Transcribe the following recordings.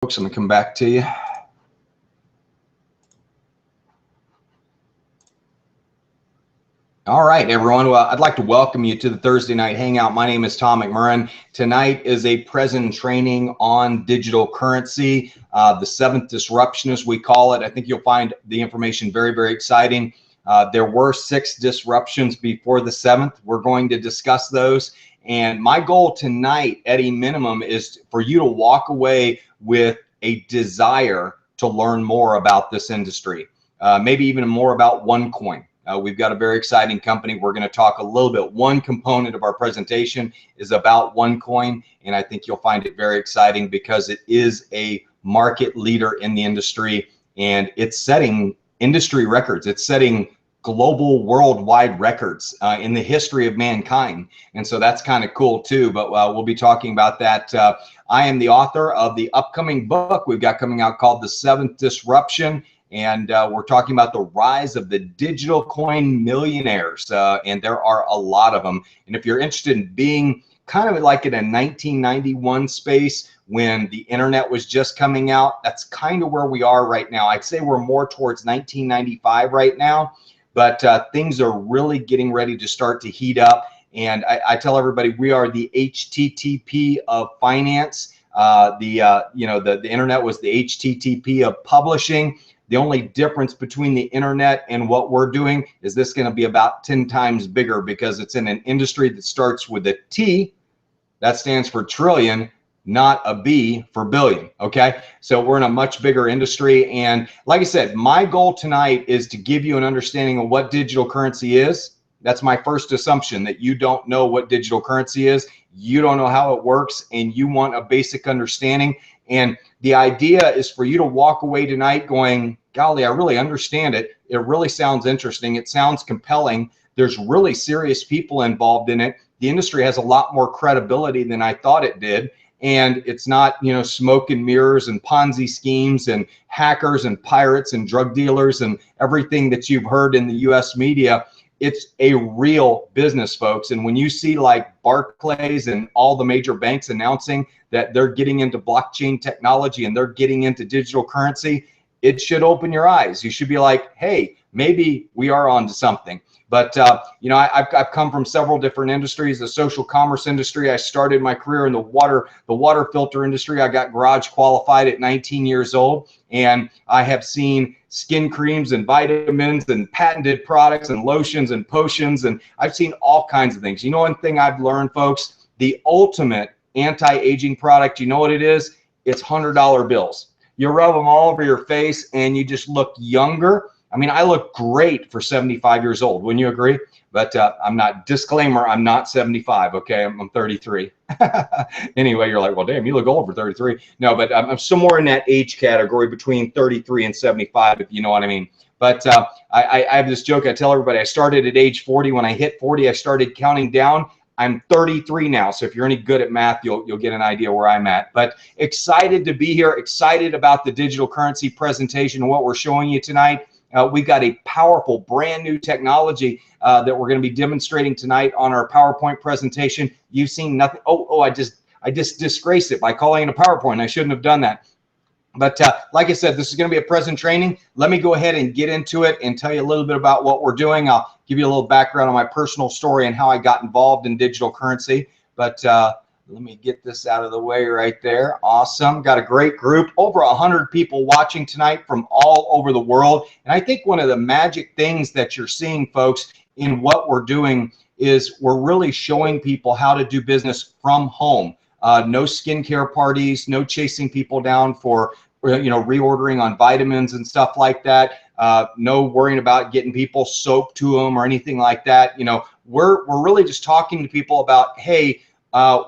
Folks, I'm gonna come back to you. All right, everyone. Well, I'd like to welcome you to the Thursday night hangout. My name is Tom McMurrin. Tonight is a present training on digital currency, the seventh disruption, as we call it. I think you'll find the information very, very exciting. There were 6 disruptions before the 7th. We're going to discuss those. And my goal tonight, at a minimum, is for you to walk away with a desire to learn more about this industry, maybe even more about OneCoin. We've got a very exciting company. We're going to talk a little bit. One component of our presentation is about OneCoin, and I think you'll find it very exciting because it is a market leader in the industry, and it's setting industry records. It's setting global, worldwide records in the history of mankind. And so that's kind of cool too, but we'll be talking about that. I am the author of the upcoming book we've got coming out called The Seventh Disruption. And we're talking about the rise of the digital coin millionaires. And there are a lot of them. And if you're interested in being kind of like in a 1991 space when the internet was just coming out, that's kind of where we are right now. I'd say we're more towards 1995 right now, but things are really getting ready to start to heat up. And I tell everybody we are the HTTP of finance. The internet was the HTTP of publishing. The only difference between the internet and what we're doing is this going to be about 10 times bigger because it's in an industry that starts with a T, that stands for trillion, not a B for billion. Okay, so we're in a much bigger industry. And like I said, my goal tonight is to give you an understanding of what digital currency is. That's my first assumption, that you don't know what digital currency is. You don't know how it works, and you want a basic understanding. And the idea is for you to walk away tonight going, golly, I really understand it. It really sounds interesting. It sounds compelling. There's really serious people involved in it. The industry has a lot more credibility than I thought it did. And it's not, smoke and mirrors and Ponzi schemes and hackers and pirates and drug dealers and everything that you've heard in the US media. It's a real business, folks. And when you see like Barclays and all the major banks announcing that they're getting into blockchain technology and they're getting into digital currency, it should open your eyes. You should be like, hey, maybe we are onto something. But, I've come from several different industries. The social commerce industry, I started my career in the water filter industry. I got garage qualified at 19 years old. And I have seen skin creams and vitamins and patented products and lotions and potions. And I've seen all kinds of things. You know, one thing I've learned, folks, the ultimate anti-aging product, you know what it is? It's $100 bills. You rub them all over your face and you just look younger. I mean, I look great for 75 years old. Wouldn't you agree? But I'm not, disclaimer, I'm not 75, okay? I'm 33. Anyway, you're like, well, damn, you look old for 33. No, but I'm somewhere in that age category between 33 and 75, if you know what I mean. But I have this joke I tell everybody. I started at age 40. When I hit 40, I started counting down. I'm 33 now, so if you're any good at math, you'll get an idea where I'm at. But excited to be here, excited about the digital currency presentation and what we're showing you tonight. We've got a powerful brand new technology that we're going to be demonstrating tonight on our PowerPoint presentation. You've seen nothing. I just disgraced it by calling it a PowerPoint. I shouldn't have done that. But like I said, this is going to be a present training. Let me go ahead and get into it and tell you a little bit about what we're doing. I'll give you a little background on my personal story and how I got involved in digital currency. But let me get this out of the way right there. Awesome. Got a great group. Over 100 people watching tonight from all over the world. And I think one of the magic things that you're seeing, folks, in what we're doing is we're really showing people how to do business from home. No skincare parties, no chasing people down for, reordering on vitamins and stuff like that. No worrying about getting people soap to them or anything like that. We're really just talking to people about, hey,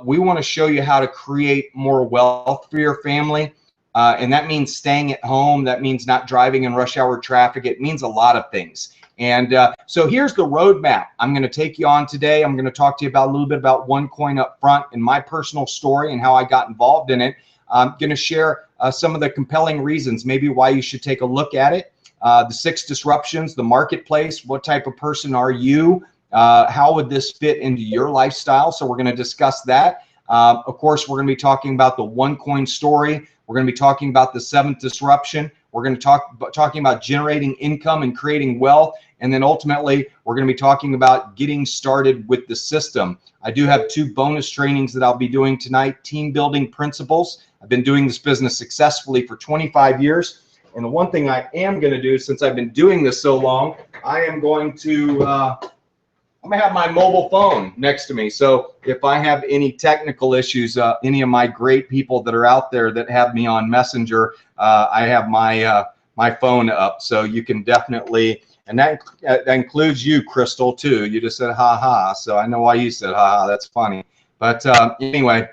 we want to show you how to create more wealth for your family. And that means staying at home. That means not driving in rush hour traffic. It means a lot of things. And so here's the roadmap I'm going to take you on today. I'm going to talk to you about a little bit about OneCoin up front and my personal story and how I got involved in it. I'm going to share some of the compelling reasons, maybe why you should take a look at it. The 6 disruptions, the marketplace, what type of person are you? How would this fit into your lifestyle? So we're going to discuss that. Of course, we're going to be talking about the OneCoin story. We're We're going to be talking about the seventh disruption. We're going to talking about generating income and creating wealth. And then ultimately, we're going to be talking about getting started with the system. I do have 2 bonus trainings that I'll be doing tonight, team building principles. I've been doing this business successfully for 25 years. And the one thing I am going to do, since I've been doing this so long, I am going to I'm gonna have my mobile phone next to me. So if I have any technical issues, any of my great people that are out there that have me on Messenger, I have my my phone up, so you can definitely, and that includes you, Crystal, too. You just said ha ha, so I know why you said ha ha. That's funny. But anyway,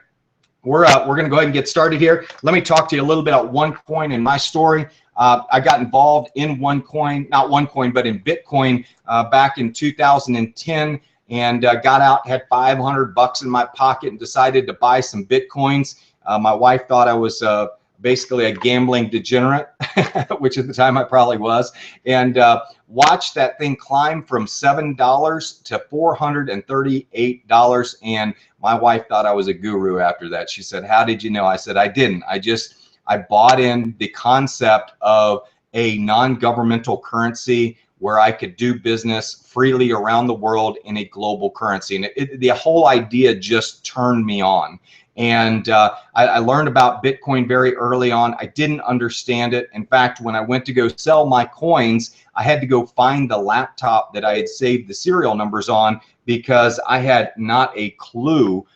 we're gonna go ahead and get started here. Let me talk to you a little bit about OneCoin and my story. I got involved in OneCoin, not OneCoin, but in Bitcoin back in 2010, and got out, had $500 in my pocket, and decided to buy some Bitcoins. My wife thought I was basically a gambling degenerate, which at the time I probably was, and watched that thing climb from $7 to $438. And my wife thought I was a guru after that. She said, "How did you know?" I said, "I didn't. I bought in the concept of a non-governmental currency where I could do business freely around the world in a global currency." And the whole idea just turned me on. And I learned about Bitcoin very early on. I didn't understand it. In fact, when I went to go sell my coins, I had to go find the laptop that I had saved the serial numbers on, because I had not a clue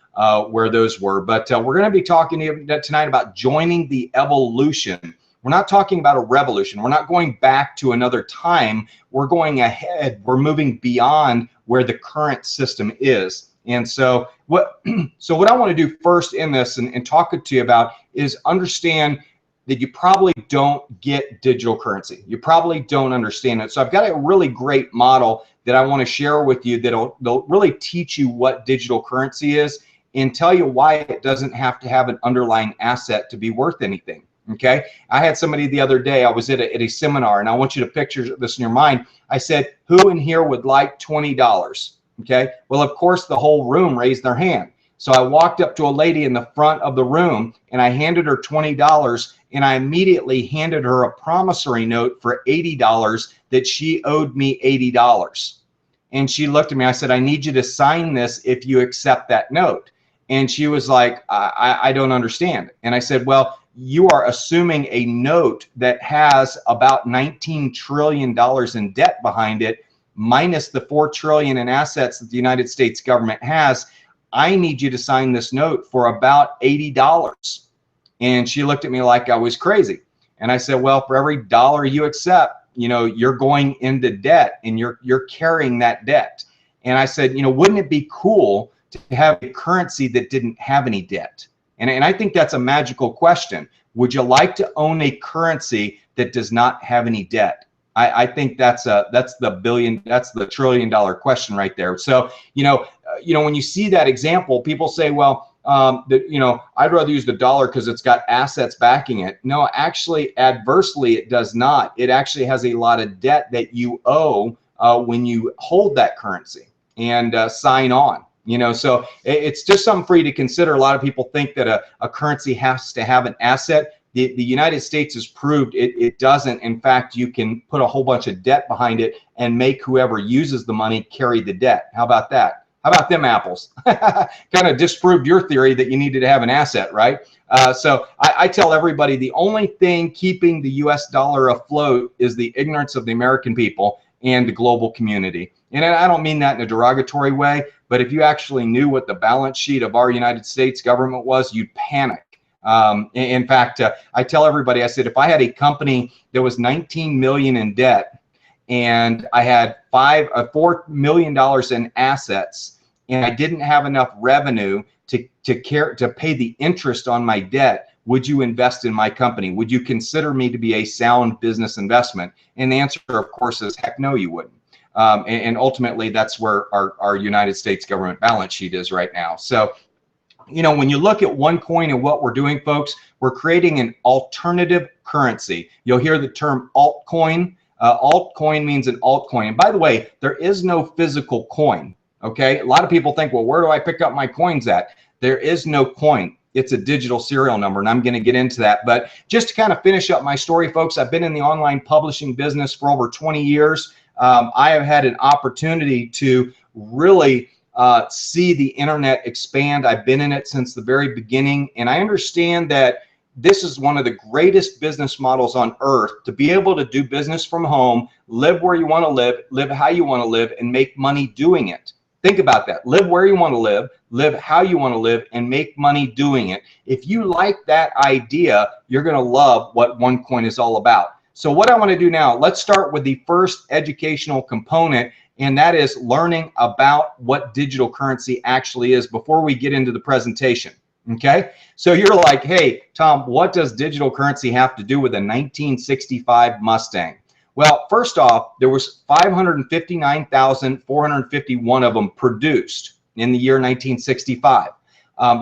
where those were. But we're going to be talking tonight about joining the evolution. We're not talking about a revolution. We're not going back to another time. We're going ahead. We're moving beyond where the current system is. And so what I want to do first in this and talk to you about is understand that you probably don't get digital currency. You probably don't understand it. So I've got a really great model that I want to share with you that'll really teach you what digital currency is and tell you why it doesn't have to have an underlying asset to be worth anything. Okay, I had somebody the other day, I was at a seminar, and I want you to picture this in your mind. I said, "Who in here would like $20? Okay, well, of course, the whole room raised their hand. So I walked up to a lady in the front of the room, and I handed her $20, and I immediately handed her a promissory note for $80 that she owed me $80. And she looked at me. I said, "I need you to sign this if you accept that note." And she was like, I don't understand. And I said, "Well, you are assuming a note that has about $19 trillion in debt behind it, minus the $4 trillion in assets that the United States government has. I need you to sign this note for about $80. And she looked at me like I was crazy. And I said, "Well, for every dollar you accept, you're going into debt, and you're carrying that debt." And I said, "Wouldn't it be cool to have a currency that didn't have any debt?" And I think that's a magical question. Would you like to own a currency that does not have any debt? I think that's the trillion-dollar question right there. So when you see that example, people say, "Well, I'd rather use the dollar because it's got assets backing it." No, actually, adversely, it does not. It actually has a lot of debt that you owe when you hold that currency and sign on. So it's just something for you to consider. A lot of people think that a currency has to have an asset. The United States has proved it doesn't. In fact, you can put a whole bunch of debt behind it and make whoever uses the money carry the debt. How about that? How about them apples? Kind of disproved your theory that you needed to have an asset, right? So I tell everybody the only thing keeping the US dollar afloat is the ignorance of the American people and the global community. And I don't mean that in a derogatory way, but if you actually knew what the balance sheet of our United States government was, you'd panic. In fact, I tell everybody, I said, if I had a company that was 19 million in debt and I had $4 million in assets and I didn't have enough revenue to pay the interest on my debt, would you invest in my company? Would you consider me to be a sound business investment? And the answer, of course, is heck no, you wouldn't. And ultimately, that's where our United States government balance sheet is right now. So, when you look at OneCoin and what we're doing, folks, we're creating an alternative currency. You'll hear the term altcoin. Altcoin means an altcoin. And by the way, there is no physical coin. Okay, a lot of people think, well, where do I pick up my coins at? There is no coin. It's a digital serial number, and I'm going to get into that. But just to kind of finish up my story, folks, I've been in the online publishing business for over 20 years. I have had an opportunity to really see the internet expand. I've been in it since the very beginning, and I understand that this is one of the greatest business models on earth, to be able to do business from home, live where you want to live how you want to live, and make money doing it. Think about that. Live where you want to live how you want to live, and make money doing it. If you like that idea, you're going to love what OneCoin is all about. So what I want to do now, let's start with the first educational component, and that is learning about what digital currency actually is before we get into the presentation. Okay, so you're like, hey, Tom, what does digital currency have to do with a 1965 Mustang? Well, first off, there was 559,451 of them produced in the year 1965.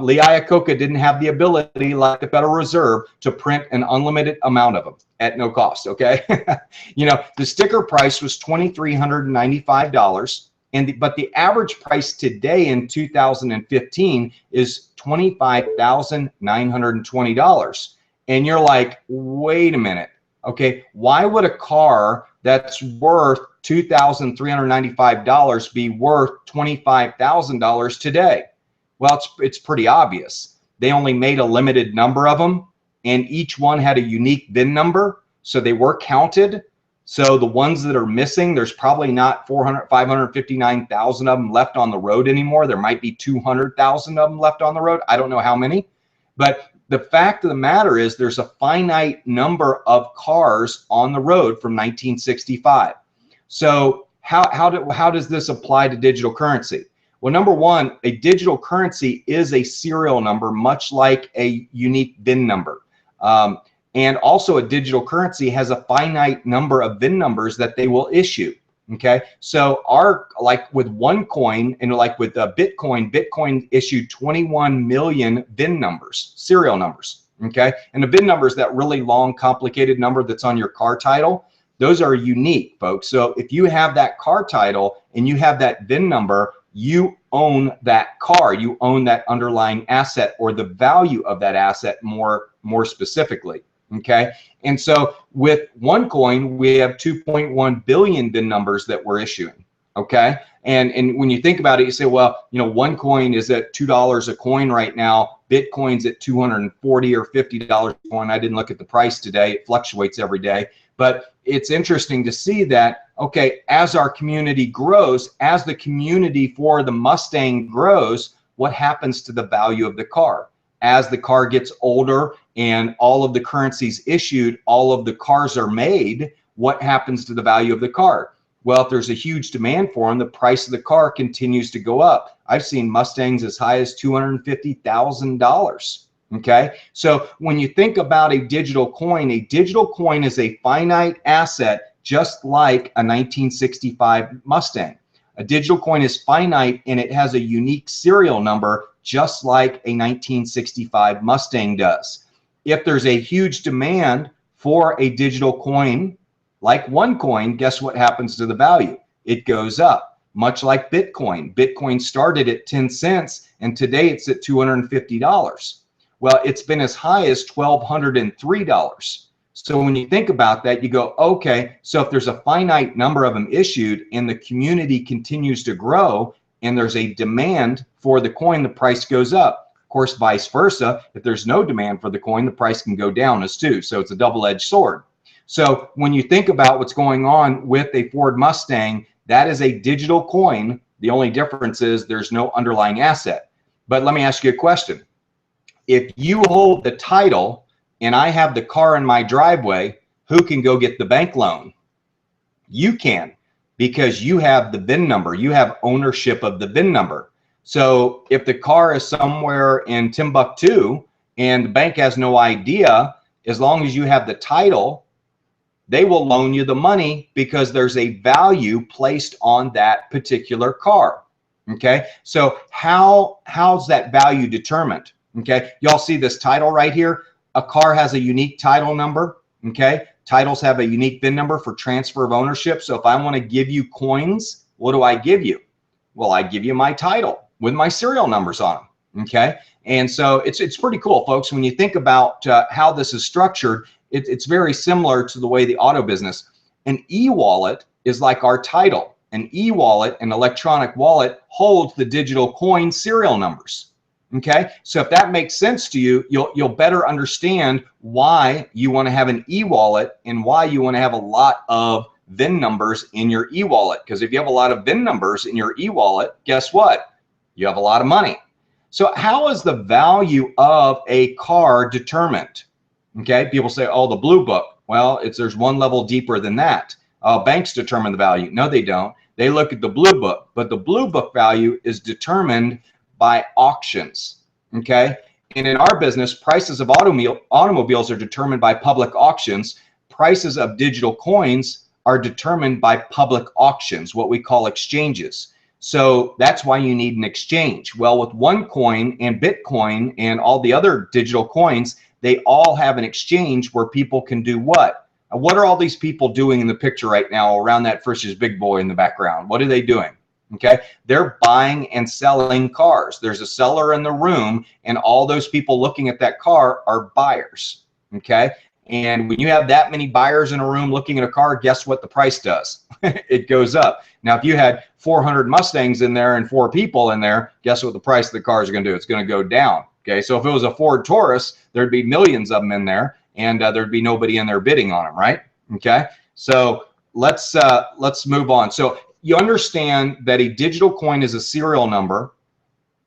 Lee Iacocca didn't have the ability, like the Federal Reserve, to print an unlimited amount of them at no cost, okay? You know, the sticker price was $2,395. But the average price today in 2015 is $25,920. And you're like, wait a minute. Okay, why would a car that's worth $2,395 be worth $25,000 today? Well, it's pretty obvious. They only made a limited number of them, and each one had a unique VIN number, so they were counted. So the ones that are missing, there's probably not 559,000 of them left on the road anymore. There might be 200,000 of them left on the road. I don't know how many, but the fact of the matter is there's a finite number of cars on the road from 1965. So how does this apply to digital currency? Well, number one, a digital currency is a serial number, much like a unique VIN number. And also a digital currency has a finite number of VIN numbers that they will issue. Okay, so like with OneCoin and like with Bitcoin issued 21 million VIN numbers, serial numbers. Okay, and the VIN number is that really long, complicated number that's on your car title. Those are unique, folks. So if you have that car title and you have that VIN number, you own that car. You own that underlying asset, or the value of that asset more specifically. Okay, and so with OneCoin, we have 2.1 billion VIN numbers that we're issuing. Okay, and when you think about it, you say, well, you know, OneCoin is at $2 a coin right now. Bitcoin's at $240 or $50 a coin. I didn't look at the price today. It fluctuates every day, but it's interesting to see that, okay, as our community grows, as the community for the Mustang grows, what happens to the value of the car? As the car gets older and all of the currencies issued, all of the cars are made, what happens to the value of the car? Well, if there's a huge demand for them, the price of the car continues to go up. I've seen Mustangs as high as $250,000. Okay, so when you think about a digital coin is a finite asset, just like a 1965 Mustang. A digital coin is finite and it has a unique serial number, just like a 1965 Mustang does. If there's a huge demand for a digital coin like OneCoin, guess what happens to the value? It goes up, much like Bitcoin. Bitcoin started at 10 cents and today it's at $250. Well, it's been as high as $1,203. So when you think about that, you go, okay, so if there's a finite number of them issued and the community continues to grow and there's a demand for the coin, the price goes up. Of course, vice versa, if there's no demand for the coin, the price can go down as too. So it's a double-edged sword. So when you think about what's going on with a Ford Mustang, that is a digital coin. The only difference is there's no underlying asset. But let me ask you a question. If you hold the title and I have the car in my driveway, who can go get the bank loan? You can, because you have the VIN number. You have ownership of the VIN number. So if the car is somewhere in Timbuktu and the bank has no idea, as long as you have the title, they will loan you the money because there's a value placed on that particular car. Okay, so how's that value determined? Okay, y'all see this title right here? A car has a unique title number. Okay, titles have a unique VIN number for transfer of ownership. So if I want to give you coins, what do I give you? Well, I give you my title with my serial numbers on them. Okay, And so it's pretty cool, folks. When you think about how this is structured, it's very similar to the way the auto business. An e-wallet is like our title. An e-wallet, an electronic wallet, holds the digital coin serial numbers. Okay, so if that makes sense to you, you'll better understand why you want to have an e-wallet and why you want to have a lot of VIN numbers in your e-wallet. Because if you have a lot of VIN numbers in your e-wallet, guess what? You have a lot of money. So how is the value of a car determined? Okay, people say, oh, the blue book. Well, there's one level deeper than that. Banks determine the value. No, they don't. They look at the blue book, but the blue book value is determined by auctions. Okay, and in our business, prices of automobiles are determined by public auctions. Prices of digital coins are determined by public auctions, what we call exchanges. So that's why you need an exchange. Well, with OneCoin and Bitcoin and all the other digital coins, they all have an exchange where people can do what? What are all these people doing in the picture right now around that Frisch's big boy in the background? What are they doing? Okay, they're buying and selling cars. There's a seller in the room, and all those people looking at that car are buyers. Okay, and when you have that many buyers in a room looking at a car, guess what the price does? It goes up. Now, if you had 400 Mustangs in there and 4 people in there, guess what the price of the car is going to do? It's going to go down. Okay, so if it was a Ford Taurus, there'd be millions of them in there, and there'd be nobody in there bidding on them, right? Okay, so let's move on. So you understand that a digital coin is a serial number.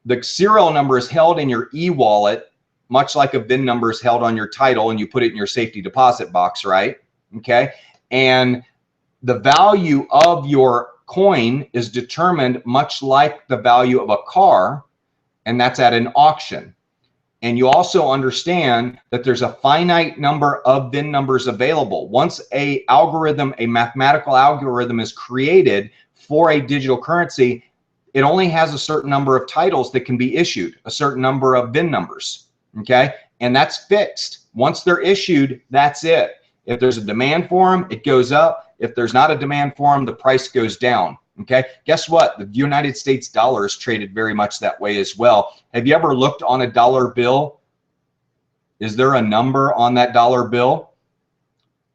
The serial number is held in your e-wallet, much like a VIN number is held on your title, and you put it in your safety deposit box, right? Okay, and the value of your coin is determined much like the value of a car, and that's at an auction. And you also understand that there's a finite number of VIN numbers available. Once a mathematical algorithm is created for a digital currency, it only has a certain number of titles that can be issued, a certain number of VIN numbers, okay? And that's fixed. Once they're issued, that's it. If there's a demand for them, it goes up. If there's not a demand for them, the price goes down. Okay, guess what? The United States dollar is traded very much that way as well. Have you ever looked on a dollar bill? Is there a number on that dollar bill?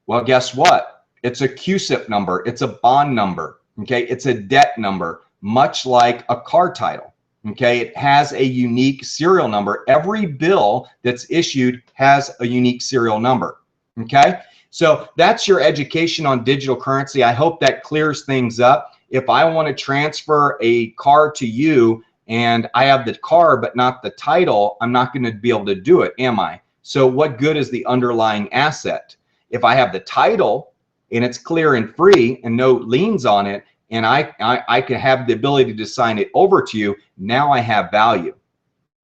Well, guess what? It's a QSIP number. It's a bond number. Okay, it's a debt number, much like a car title. Okay, it has a unique serial number. Every bill that's issued has a unique serial number. Okay, so that's your education on digital currency. I hope that clears things up. If I want to transfer a car to you and I have the car but not the title, I'm not going to be able to do it, am I? So what good is the underlying asset? If I have the title and it's clear and free and no liens on it, and I can have the ability to sign it over to you, now I have value.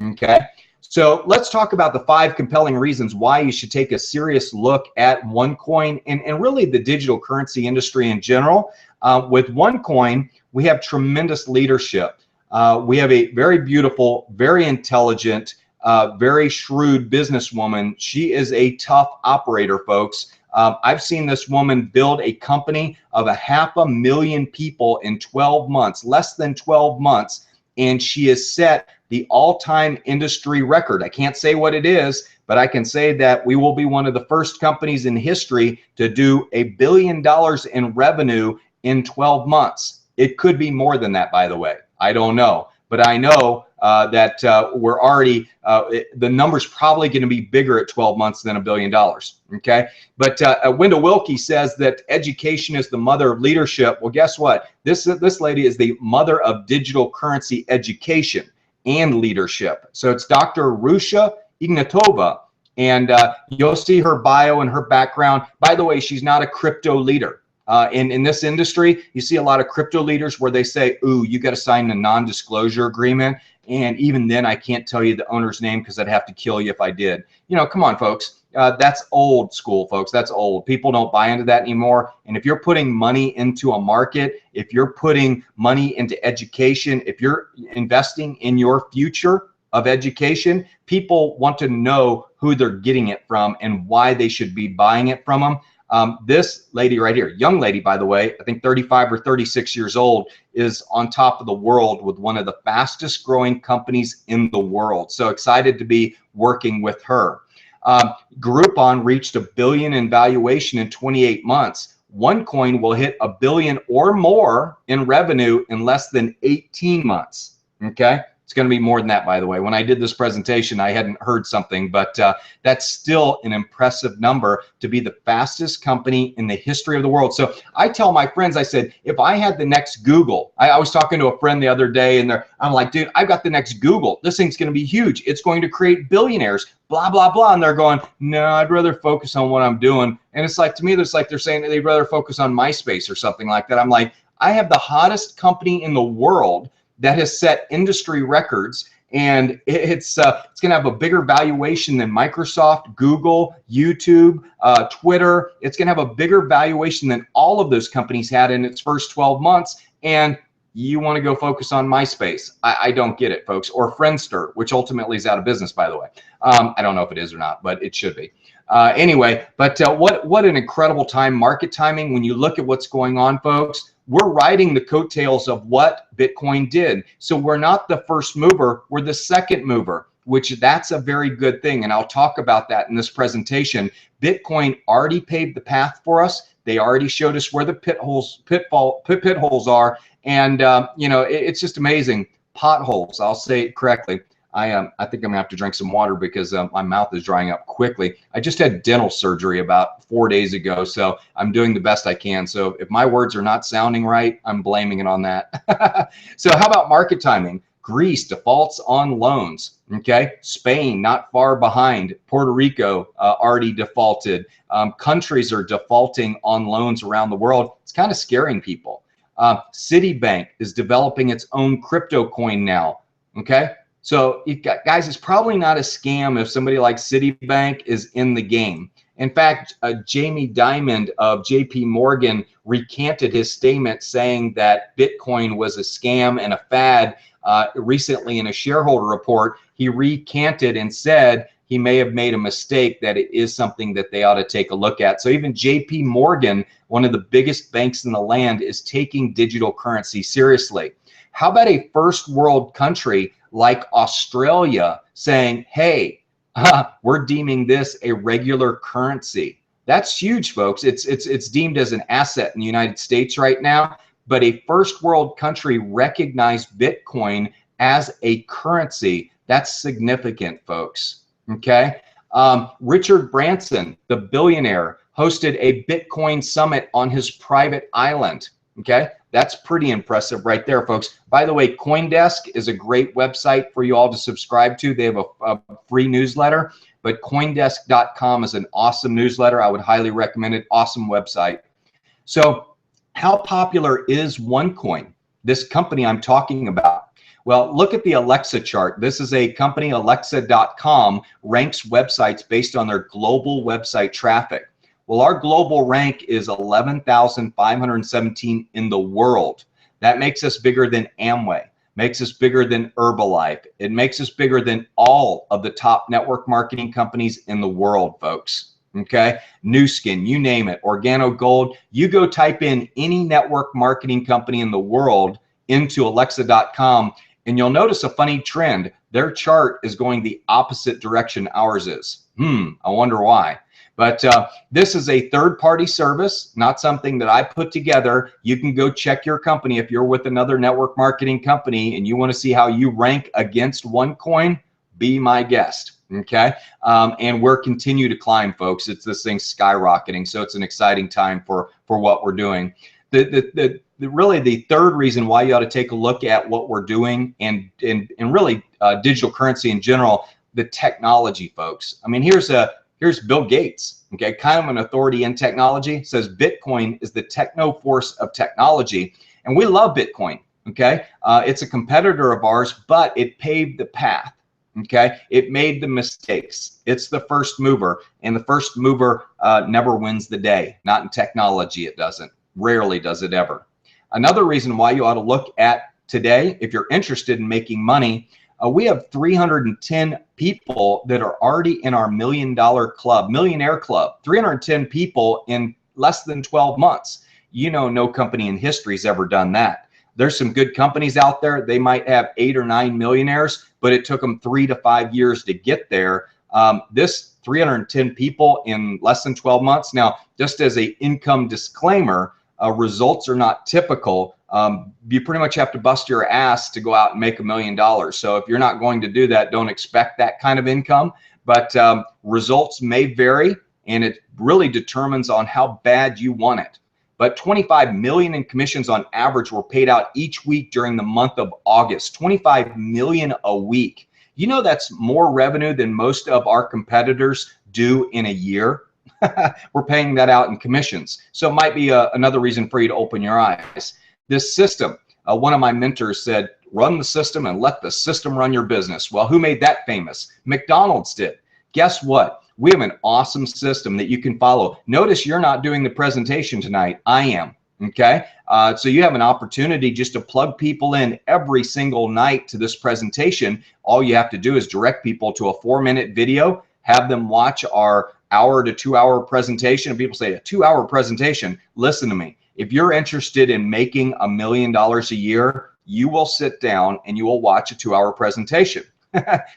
Okay, so let's talk about the 5 compelling reasons why you should take a serious look at OneCoin and really the digital currency industry in general. With OneCoin, we have tremendous leadership. We have a very beautiful, very intelligent, very shrewd businesswoman. She is a tough operator, folks. I've seen this woman build a company of 500,000 people in 12 months, less than 12 months, and she has set the all-time industry record. I can't say what it is, but I can say that we will be one of the first companies in history to do $1 billion in revenue in 12 months. It could be more than that, by the way. I don't know, but I know that we're already, the number's probably going to be bigger at 12 months than $1 billion. Okay, but Wendell Willkie says that education is the mother of leadership. Well, guess what? This lady is the mother of digital currency education and leadership. So it's Dr. Rusha Ignatova, and you'll see her bio and her background. By the way, she's not a crypto leader. In this industry, you see a lot of crypto leaders where they say, ooh, you got to sign a non-disclosure agreement. And even then, I can't tell you the owner's name because I'd have to kill you if I did. You know, come on, folks. That's old school, folks. That's old. People don't buy into that anymore. And if you're putting money into a market, if you're putting money into education, if you're investing in your future of education, people want to know who they're getting it from and why they should be buying it from them. This lady right here, young lady, by the way, I think 35 or 36 years old, is on top of the world with one of the fastest growing companies in the world. So excited to be working with her. Groupon reached $1 billion in valuation in 28 months. OneCoin will hit $1 billion or more in revenue in less than 18 months. Okay. It's going to be more than that, by the way. When I did this presentation, I hadn't heard something, but that's still an impressive number to be the fastest company in the history of the world. So I tell my friends, I said, if I had the next Google, I was talking to a friend the other day, and I'm like, dude, I've got the next Google. This thing's going to be huge. It's going to create billionaires, blah, blah, blah. And they're going, no, I'd rather focus on what I'm doing. And it's like, to me, it's like they're saying that they'd rather focus on MySpace or something like that. I'm like, I have the hottest company in the world that has set industry records, and it's going to have a bigger valuation than Microsoft, Google, YouTube, Twitter. It's going to have a bigger valuation than all of those companies had in its first 12 months. And you want to go focus on MySpace. I don't get it, folks. Or Friendster, which ultimately is out of business, by the way. I don't know if it is or not, but it should be. Anyway, but what an incredible time, market timing. When you look at what's going on, folks, we're riding the coattails of what Bitcoin did. So we're not the first mover, we're the second mover, which that's a very good thing. And I'll talk about that in this presentation. Bitcoin already paved the path for us. They already showed us where the pit holes are. And, you know, it's just amazing. Potholes, I'll say it correctly. I think I'm gonna have to drink some water because my mouth is drying up quickly. I just had dental surgery about 4 days ago, so I'm doing the best I can. So if my words are not sounding right, I'm blaming it on that. So how about market timing? Greece defaults on loans. Okay, Spain not far behind. Puerto Rico already defaulted. Countries are defaulting on loans around the world. It's kind of scaring people. Citibank is developing its own crypto coin now. Okay. So you've got, guys, it's probably not a scam if somebody like Citibank is in the game. In fact, Jamie Dimon of JP Morgan recanted his statement saying that Bitcoin was a scam and a fad recently in a shareholder report. He recanted and said he may have made a mistake, that it is something that they ought to take a look at. So even JP Morgan, one of the biggest banks in the land, is taking digital currency seriously. How about a first world country like Australia saying, hey, we're deeming this a regular currency? That's huge, folks. It's deemed as an asset in the United States right now, but a first world country recognized Bitcoin as a currency. That's significant, folks. Okay. Richard Branson, the billionaire, hosted a Bitcoin summit on his private island. Okay. That's pretty impressive right there, folks. By the way, CoinDesk is a great website for you all to subscribe to. They have a free newsletter, but CoinDesk.com is an awesome newsletter. I would highly recommend it. Awesome website. So how popular is OneCoin, this company I'm talking about? Well, look at the Alexa chart. This is a company, Alexa.com, ranks websites based on their global website traffic. Well, our global rank is 11,517 in the world. That makes us bigger than Amway, makes us bigger than Herbalife. It makes us bigger than all of the top network marketing companies in the world, folks. Okay, Nu Skin, you name it, Organo Gold. You go type in any network marketing company in the world into Alexa.com, and you'll notice a funny trend. Their chart is going the opposite direction ours is. I wonder why. But this is a third-party service, not something that I put together. You can go check your company if you're with another network marketing company and you want to see how you rank against OneCoin, be my guest. Okay, and we're continue to climb, folks. This thing's skyrocketing, so it's an exciting time for what we're doing. Really the third reason why you ought to take a look at what we're doing and really digital currency in general, the technology, folks. I mean, here's Bill Gates, okay, kind of an authority in technology, says Bitcoin is the techno force of technology. And we love Bitcoin, okay? It's a competitor of ours, but it paved the path, okay? It made the mistakes. It's the first mover, and the first mover never wins the day. Not in technology, it doesn't. Rarely does it ever. Another reason why you ought to look at today, if you're interested in making money, We have 310 people that are already in our $1 million club, millionaire club. 310 people in less than 12 months. You know, no company in history has ever done that. There's some good companies out there. They might have 8 or 9 millionaires, but it took them 3 to 5 years to get there. This 310 people in less than 12 months. Now, just as a income disclaimer, results are not typical. You pretty much have to bust your ass to go out and make $1 million. So if you're not going to do that, don't expect that kind of income. But results may vary, and it really determines on how bad you want it. But 25 million in commissions on average were paid out each week during the month of August. 25 million a week. You know, that's more revenue than most of our competitors do in a year. We're paying that out in commissions. So it might be another reason for you to open your eyes. This system, one of my mentors said, run the system and let the system run your business. Well, who made that famous? McDonald's did. Guess what? We have an awesome system that you can follow. Notice you're not doing the presentation tonight. I am. Okay. So you have an opportunity just to plug people in every single night to this presentation. All you have to do is direct people to a 4-minute video, have them watch our hour to 2 hour presentation. And people say, a 2 hour presentation. Listen to me. If you're interested in making $1 million a year, you will sit down and you will watch a 2 hour presentation.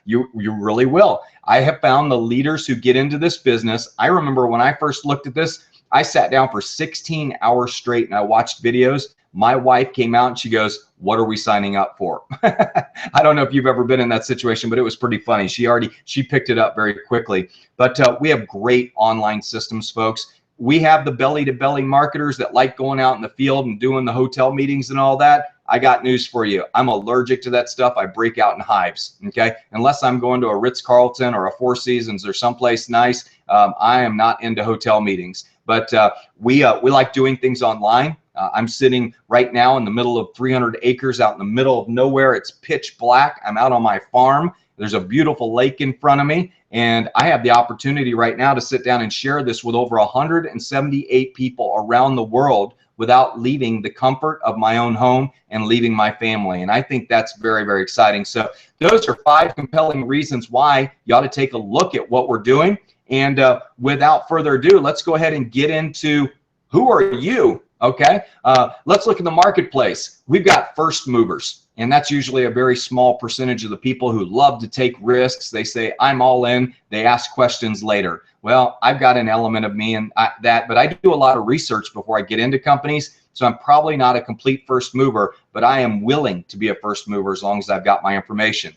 You really will. I have found the leaders who get into this business. I remember when I first looked at this, I sat down for 16 hours straight and I watched videos. My wife came out and she goes, what are we signing up for? I don't know if you've ever been in that situation, but it was pretty funny. She picked it up very quickly. But we have great online systems, folks. We have the belly-to-belly marketers that like going out in the field and doing the hotel meetings and all that. I got news for you. I'm allergic to that stuff. I break out in hives, okay? Unless I'm going to a Ritz-Carlton or a Four Seasons or someplace nice, I am not into hotel meetings. But we like doing things online. I'm sitting right now in the middle of 300 acres out in the middle of nowhere. It's pitch black. I'm out on my farm. There's a beautiful lake in front of me. And I have the opportunity right now to sit down and share this with over 178 people around the world without leaving the comfort of my own home and leaving my family. And I think that's very, very exciting. So those are 5 compelling reasons why you ought to take a look at what we're doing. And without further ado, let's go ahead and get into who are you? Okay, let's look at the marketplace. We've got first movers, and that's usually a very small percentage of the people who love to take risks. They say, I'm all in. They ask questions later. Well, I've got an element of me in that, but I do a lot of research before I get into companies. So I'm probably not a complete first mover, but I am willing to be a first mover as long as I've got my information.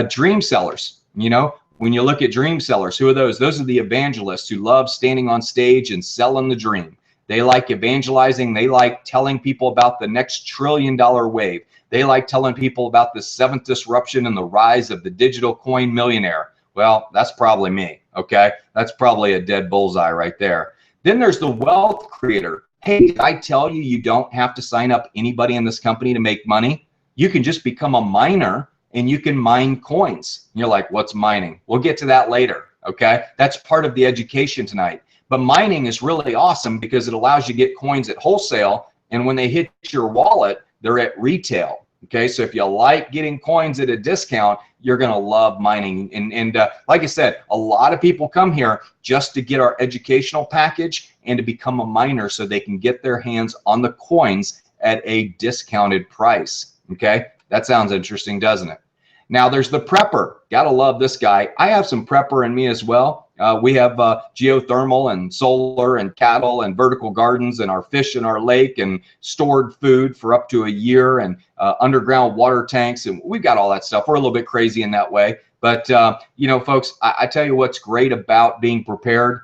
Dream sellers, you know, when you look at dream sellers, who are those? Those are the evangelists who love standing on stage and selling the dream. They like evangelizing. They like telling people about the next $1 trillion wave. They like telling people about the 7th disruption and the rise of the digital coin millionaire. Well, that's probably me, okay? That's probably a dead bullseye right there. Then there's the wealth creator. Hey, did I tell you you don't have to sign up anybody in this company to make money? You can just become a miner and you can mine coins. You're like, what's mining? We'll get to that later, okay? That's part of the education tonight. But mining is really awesome because it allows you to get coins at wholesale, and when they hit your wallet, they're at retail. Okay, so if you like getting coins at a discount, you're going to love mining. And like I said, a lot of people come here just to get our educational package and to become a miner so they can get their hands on the coins at a discounted price. Okay, that sounds interesting, doesn't it? Now there's the prepper. Gotta love this guy. I have some prepper in me as well. We have geothermal and solar and cattle and vertical gardens and our fish in our lake and stored food for up to a year and underground water tanks. And we've got all that stuff. We're a little bit crazy in that way. But, you know, folks, I tell you what's great about being prepared.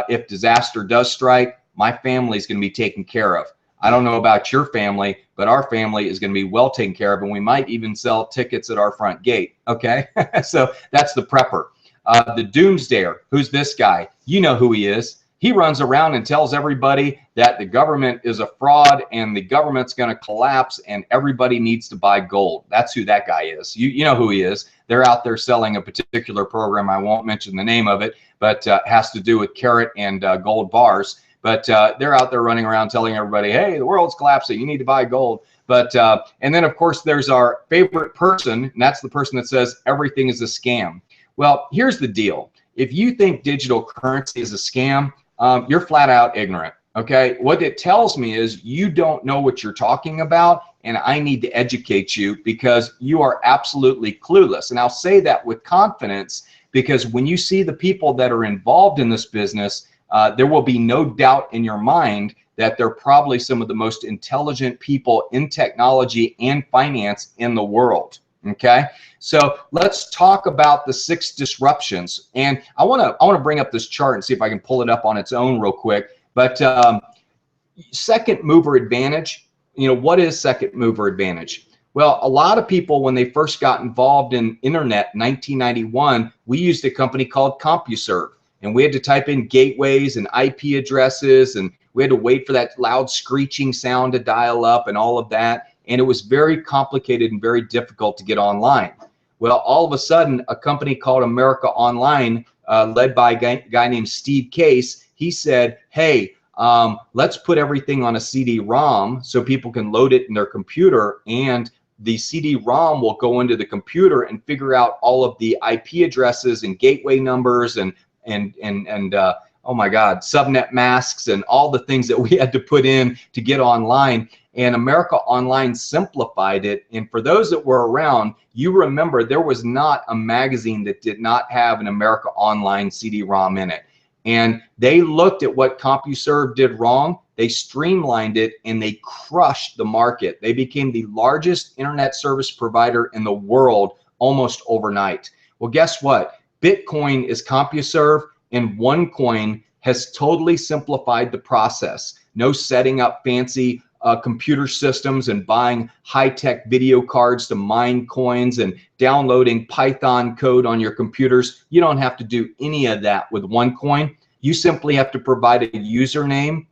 If disaster does strike, my family is going to be taken care of. I don't know about your family, but our family is going to be well taken care of. And we might even sell tickets at our front gate. Okay, so that's the prepper. The doomsdayer, who's this guy? You know who he is. He runs around and tells everybody that the government is a fraud and the government's going to collapse and everybody needs to buy gold. That's who that guy is. You know who he is. They're out there selling a particular program. I won't mention the name of it, but has to do with carat and gold bars. but they're out there running around telling everybody, hey, the world's collapsing, you need to buy gold. But and then of course there's our favorite person, and that's the person that says everything is a scam. Well, here's the deal. If you think digital currency is a scam, you're flat out ignorant. Okay, what it tells me is you don't know what you're talking about, and I need to educate you because you are absolutely clueless. And I'll say that with confidence because when you see the people that are involved in this business, there will be no doubt in your mind that they're probably some of the most intelligent people in technology and finance in the world. Okay, so let's talk about the 6 disruptions. And I want to bring up this chart and see if I can pull it up on its own real quick. But second mover advantage, you know, what is second mover advantage? Well, a lot of people, when they first got involved in internet in 1991, we used a company called CompuServe, and we had to type in gateways and IP addresses, and we had to wait for that loud screeching sound to dial up and all of that. And it was very complicated and very difficult to get online. Well, all of a sudden, a company called America Online, led by a guy named Steve Case, he said, hey, let's put everything on a CD-ROM so people can load it in their computer, and the CD-ROM will go into the computer and figure out all of the IP addresses and gateway numbers and oh my God, subnet masks and all the things that we had to put in to get online. And America Online simplified it. And for those that were around, you remember there was not a magazine that did not have an America Online CD-ROM in it. And they looked at what CompuServe did wrong, they streamlined it, and they crushed the market. They became the largest internet service provider in the world almost overnight. Well, guess what? Bitcoin is CompuServe, and OneCoin has totally simplified the process. No setting up fancy computer systems and buying high-tech video cards to mine coins and downloading Python code on your computers. You don't have to do any of that with OneCoin. You simply have to provide a username,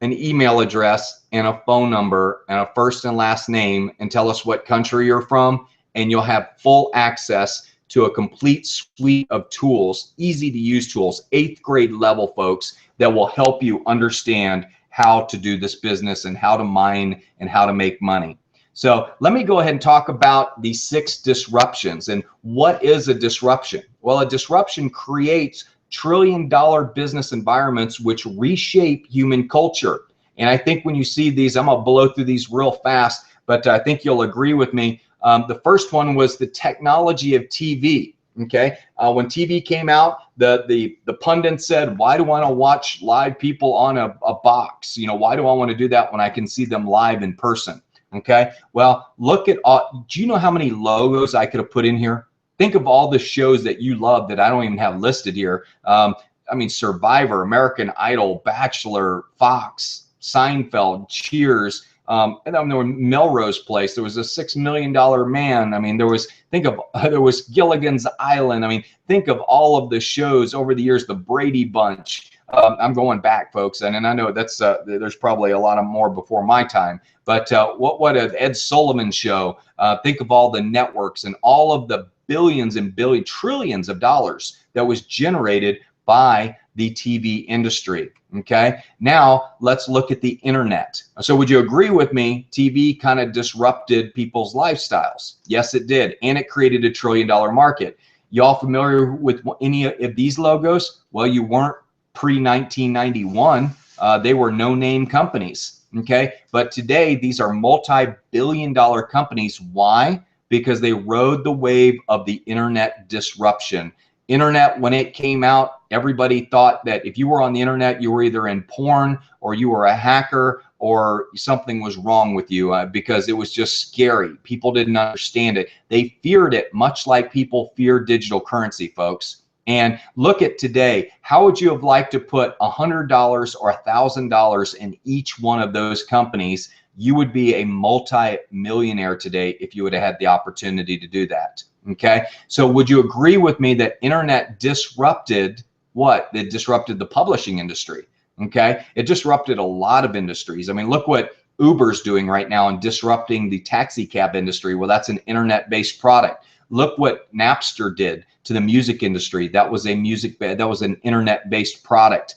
an email address, and a phone number, and a first and last name, and tell us what country you're from, and you'll have full access to a complete suite of tools, easy to use tools, 8th grade level folks, that will help you understand how to do this business and how to mine and how to make money. So let me go ahead and talk about the 6 disruptions. And what is a disruption? Well, a disruption creates trillion-dollar business environments which reshape human culture. And I think when you see these, I'm gonna blow through these real fast, but I think you'll agree with me. The first one was the technology of TV. Okay, when TV came out, the pundit said, why do I want to watch live people on a box? You know, why do I want to do that when I can see them live in person? Okay, well, look at do you know how many logos I could have put in here? Think of all the shows that you love that I don't even have listed here. I mean, Survivor, American Idol, Bachelor, Fox, Seinfeld, Cheers. And then there was Melrose Place. There was a $6 million man. I mean, there was Gilligan's Island. I mean, think of all of the shows over the years. The Brady Bunch. I'm going back, folks, and I know that's there's probably a lot of more before my time. But what an Ed Sullivan show. Think of all the networks and all of the billions and trillions of dollars that was generated by the TV industry. Okay, now let's look at the internet. So would you agree with me? TV kind of disrupted people's lifestyles. Yes, it did, and it created a $1 trillion market. Y'all familiar with any of these logos? Well, you weren't pre-1991. They were no-name companies. Okay, but today these are multi-billion-dollar companies. Why? Because they rode the wave of the internet disruption. Internet, when it came out, everybody thought that if you were on the internet, you were either in porn or you were a hacker or something was wrong with you because it was just scary. People didn't understand it. They feared it, much like people fear digital currency, folks. And look at today. How would you have liked to put $100 or $1,000 in each one of those companies? You would be a multi-millionaire today if you would have had the opportunity to do that. Okay, so would you agree with me that internet disrupted what? It disrupted the publishing industry. Okay, it disrupted a lot of industries. I mean, look what Uber's doing right now in disrupting the taxi cab industry. Well, that's an internet-based product. Look what Napster did to the music industry. That was an internet-based product.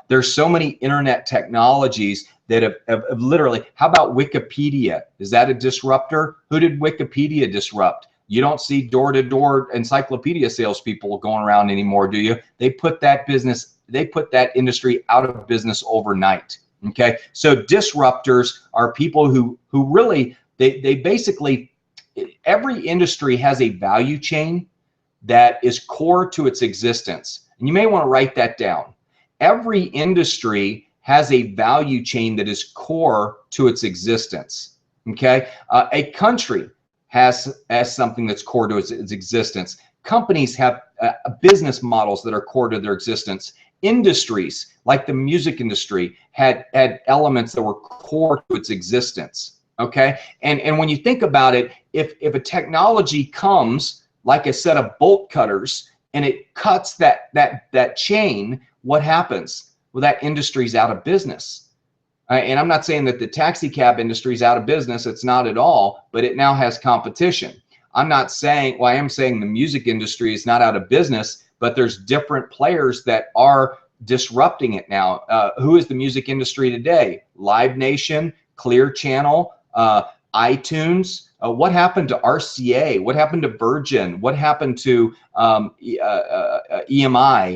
There's so many internet technologies that have literally, how about Wikipedia? Is that a disruptor? Who did Wikipedia disrupt? You don't see door-to-door encyclopedia salespeople going around anymore, do you? They put that industry out of business overnight. Okay, so disruptors are people who really, they basically, every industry has a value chain that is core to its existence. And you may want to write that down. Every industry has a value chain that is core to its existence. Okay, a country has something that's core to its existence. Companies have business models that are core to their existence. Industries like the music industry had elements that were core to its existence. Okay, and when you think about it, if a technology comes like a set of bolt cutters and it cuts that chain, what happens? Well, that industry's out of business. And I'm not saying that the taxi cab industry is out of business. It's not at all, but it now has competition. I'm not saying, well, I am saying the music industry is not out of business, but there's different players that are disrupting it now. Who is the music industry today? Live Nation, Clear Channel, iTunes. What happened to RCA? What happened to Virgin? What happened to EMI?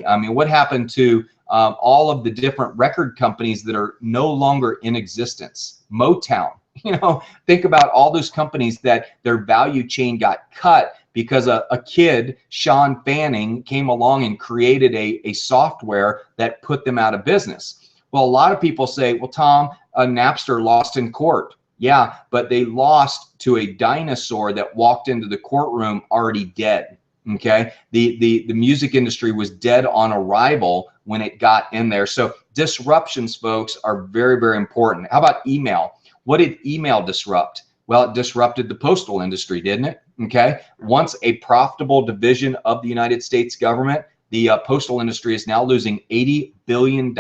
I mean, what happened to all of the different record companies that are no longer in existence? Motown. You know, think about all those companies that their value chain got cut because a kid, Sean Fanning, came along and created a software that put them out of business. Well, a lot of people say, well, Tom, Napster lost in court. Yeah, but they lost to a dinosaur that walked into the courtroom already dead. Okay, the music industry was dead on arrival when it got in there. So disruptions, folks, are very, very important. How about email? What did email disrupt? Well, it disrupted the postal industry, didn't it? Okay, once a profitable division of the United States government, the postal industry is now losing $80 billion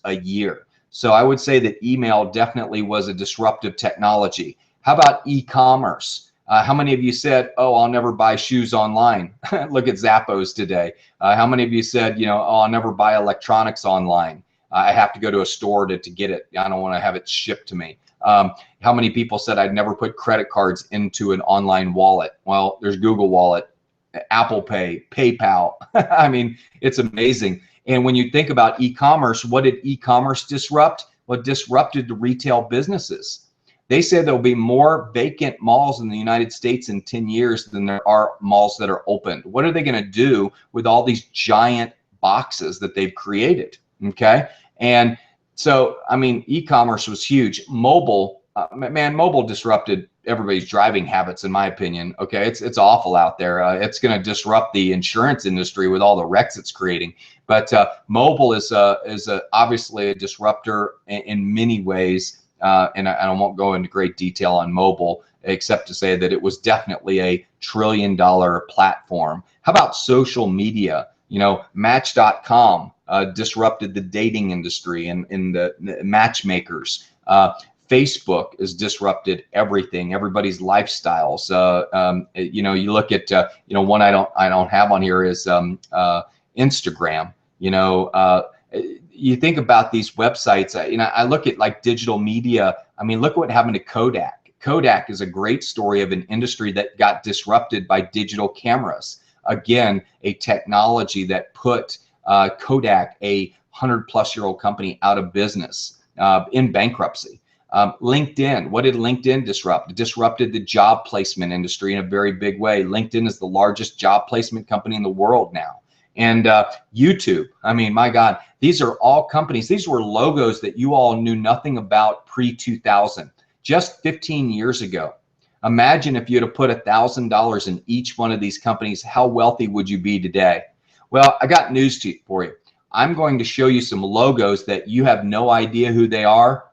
a year. So I would say that email definitely was a disruptive technology. How about e-commerce? How many of you said, oh, I'll never buy shoes online? Look at Zappos today. How many of you said, you know, oh, I'll never buy electronics online? I have to go to a store to get it. I don't want to have it shipped to me. How many people said I'd never put credit cards into an online wallet? Well, there's Google Wallet, Apple Pay, PayPal. I mean, it's amazing. And when you think about e-commerce, what did e-commerce disrupt? Well, it disrupted the retail businesses. They say there'll be more vacant malls in the United States in 10 years than there are malls that are opened. What are they going to do with all these giant boxes that they've created? Okay. And so, I mean, e-commerce was huge. Mobile, man, mobile disrupted everybody's driving habits, in my opinion. Okay, it's awful out there. It's going to disrupt the insurance industry with all the wrecks it's creating. But mobile is obviously a disruptor in many ways. And I won't go into great detail on mobile, except to say that it was definitely a $1 trillion platform. How about social media? You know, Match.com disrupted the dating industry and the matchmakers. Facebook has disrupted everything, everybody's lifestyles. You know, you look at, you know, one I don't have on here is Instagram. You know, you think about these websites. You know, I look at like digital media. I mean, look what happened to Kodak. Kodak is a great story of an industry that got disrupted by digital cameras. Again, a technology that put Kodak, a 100-plus-year-old company, out of business, in bankruptcy. LinkedIn, what did LinkedIn disrupt? It disrupted the job placement industry in a very big way. LinkedIn is the largest job placement company in the world now. And YouTube, I mean, my God, these are all companies. These were logos that you all knew nothing about pre-2000, just 15 years ago. Imagine if you'd have put $1,000 in each one of these companies, how wealthy would you be today? Well, I got news for you. I'm going to show you some logos that you have no idea who they are,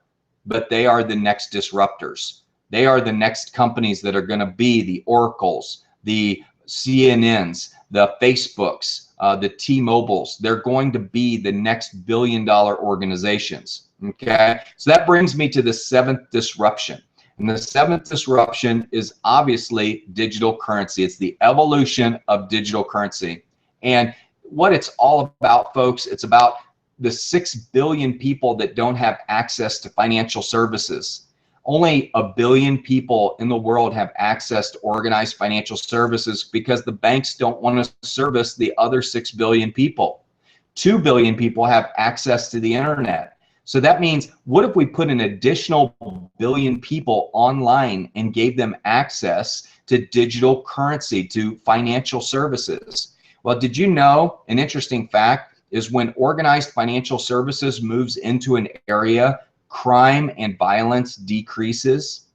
but they are the next disruptors. They are the next companies that are going to be the Oracles, the CNNs, the Facebooks, the T-Mobiles. They're going to be the next billion-dollar organizations. Okay, so that brings me to the seventh disruption. And the seventh disruption is obviously digital currency. It's the evolution of digital currency. And what it's all about, folks, it's about the 6 billion people that don't have access to financial services. Only 1 billion people in the world have access to organized financial services because the banks don't want to service the other 6 billion people. 2 billion people have access to the internet. So that means, what if we put an additional 1 billion people online and gave them access to digital currency, to financial services? Well, did you know, an interesting fact is, when organized financial services moves into an area, crime and violence decreases.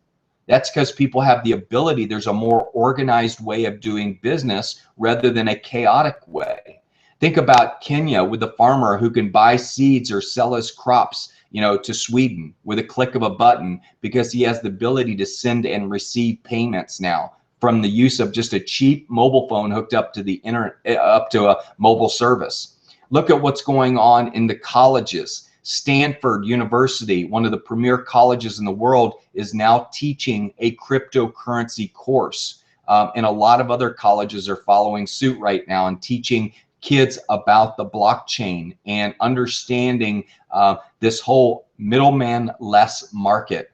That's because people have the ability, there's a more organized way of doing business rather than a chaotic way. Think about Kenya, with the farmer who can buy seeds or sell his crops, to Sweden with a click of a button, because he has the ability to send and receive payments now from the use of just a cheap mobile phone hooked up to the internet, up to a mobile service. Look at what's going on in the colleges. Stanford University, one of the premier colleges in the world, is now teaching a cryptocurrency course. And a lot of other colleges are following suit right now and teaching kids about the blockchain and understanding this whole middleman-less market.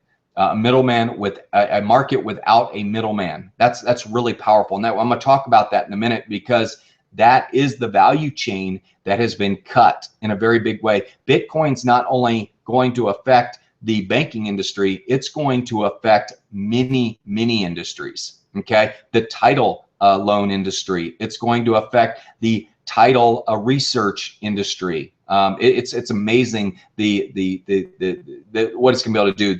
Middleman with a market without a middleman. That's really powerful. Now I'm going to talk about that in a minute, because that is the value chain that has been cut in a very big way. Bitcoin's not only going to affect the banking industry, it's going to affect many industries. Okay, the title loan industry. It's going to affect the title research industry. It's amazing what it's going to be able to do.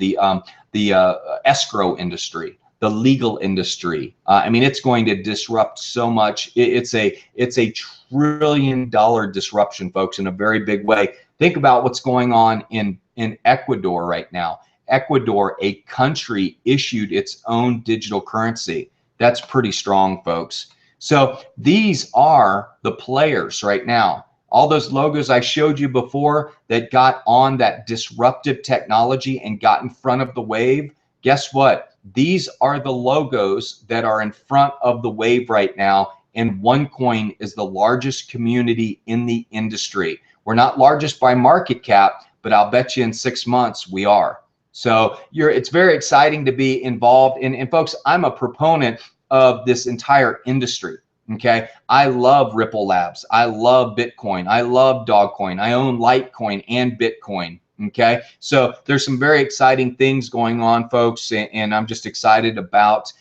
The escrow industry, the legal industry. I mean, it's going to disrupt so much. It's a $1 trillion disruption, folks, in a very big way. Think about what's going on in Ecuador right now. Ecuador, a country, issued its own digital currency. That's pretty strong, folks. So these are the players right now. All those logos I showed you before that got on that disruptive technology and got in front of the wave, guess what? These are the logos that are in front of the wave right now, and OneCoin is the largest community in the industry. We're not largest by market cap, but I'll bet you in 6 months we are. So it's very exciting to be involved in. And folks, I'm a proponent of this entire industry. Okay, I love Ripple Labs. I love Bitcoin. I love Dogcoin. I own Litecoin and Bitcoin. Okay, so there's some very exciting things going on, folks, and I'm just excited about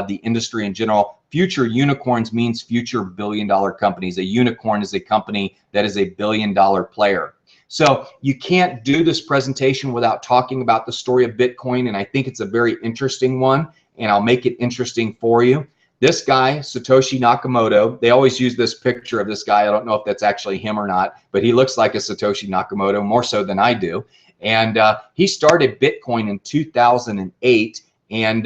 the industry in general. Future unicorns means future billion-dollar companies. A unicorn is a company that is a billion-dollar player. So you can't do this presentation without talking about the story of Bitcoin, and I think it's a very interesting one, and I'll make it interesting for you. This guy, Satoshi Nakamoto, they always use this picture of this guy. I don't know if that's actually him or not, but he looks like a Satoshi Nakamoto, more so than I do. And he started Bitcoin in 2008, and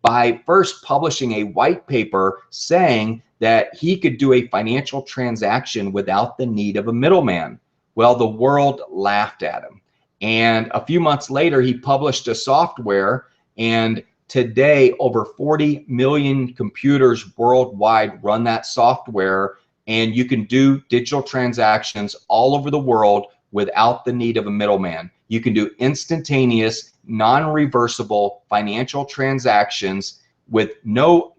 by first publishing a white paper saying that he could do a financial transaction without the need of a middleman. Well, the world laughed at him. And a few months later, he published a software, and today, over 40 million computers worldwide run that software, and you can do digital transactions all over the world without the need of a middleman. You can do instantaneous, non-reversible financial transactions with almost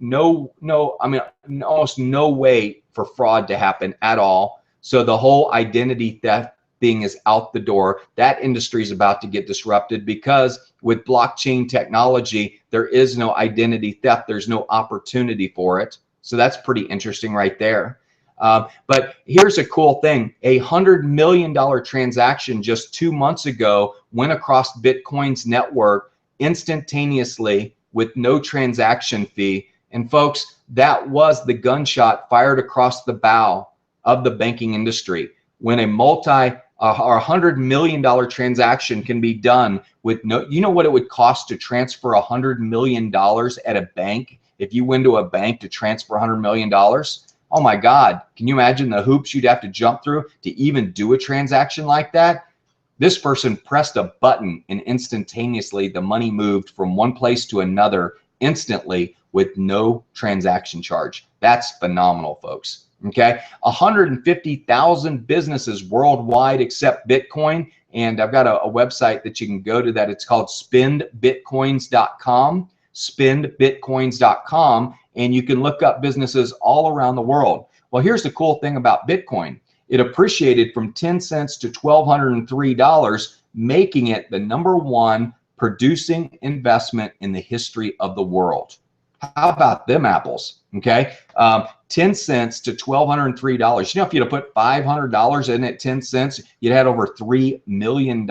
no way for fraud to happen at all. So the whole identity theft thing is out the door. That industry is about to get disrupted, because with blockchain technology, there is no identity theft. There's no opportunity for it. So that's pretty interesting right there. But here's a cool thing. $100 million transaction just 2 months ago went across Bitcoin's network instantaneously with no transaction fee. And folks, that was the gunshot fired across the bow of the banking industry. When a $100 million transaction can be done with no, you know what it would cost to transfer $100 million at a bank? If you went to a bank to transfer $100 million, oh my God, can you imagine the hoops you'd have to jump through to even do a transaction like that? This person pressed a button and instantaneously the money moved from one place to another instantly with no transaction charge. That's phenomenal, folks. Okay, 150,000 businesses worldwide accept Bitcoin, and I've got a website that you can go to that. It's called spendbitcoins.com, spendbitcoins.com, and you can look up businesses all around the world. Well, here's the cool thing about Bitcoin. It appreciated from 10 cents to $1,203, making it the #1 producing investment in the history of the world. How about them apples? Okay, 10 cents to $1,203. You know, if you'd have put $500 in at 10 cents, you'd had over $3 million.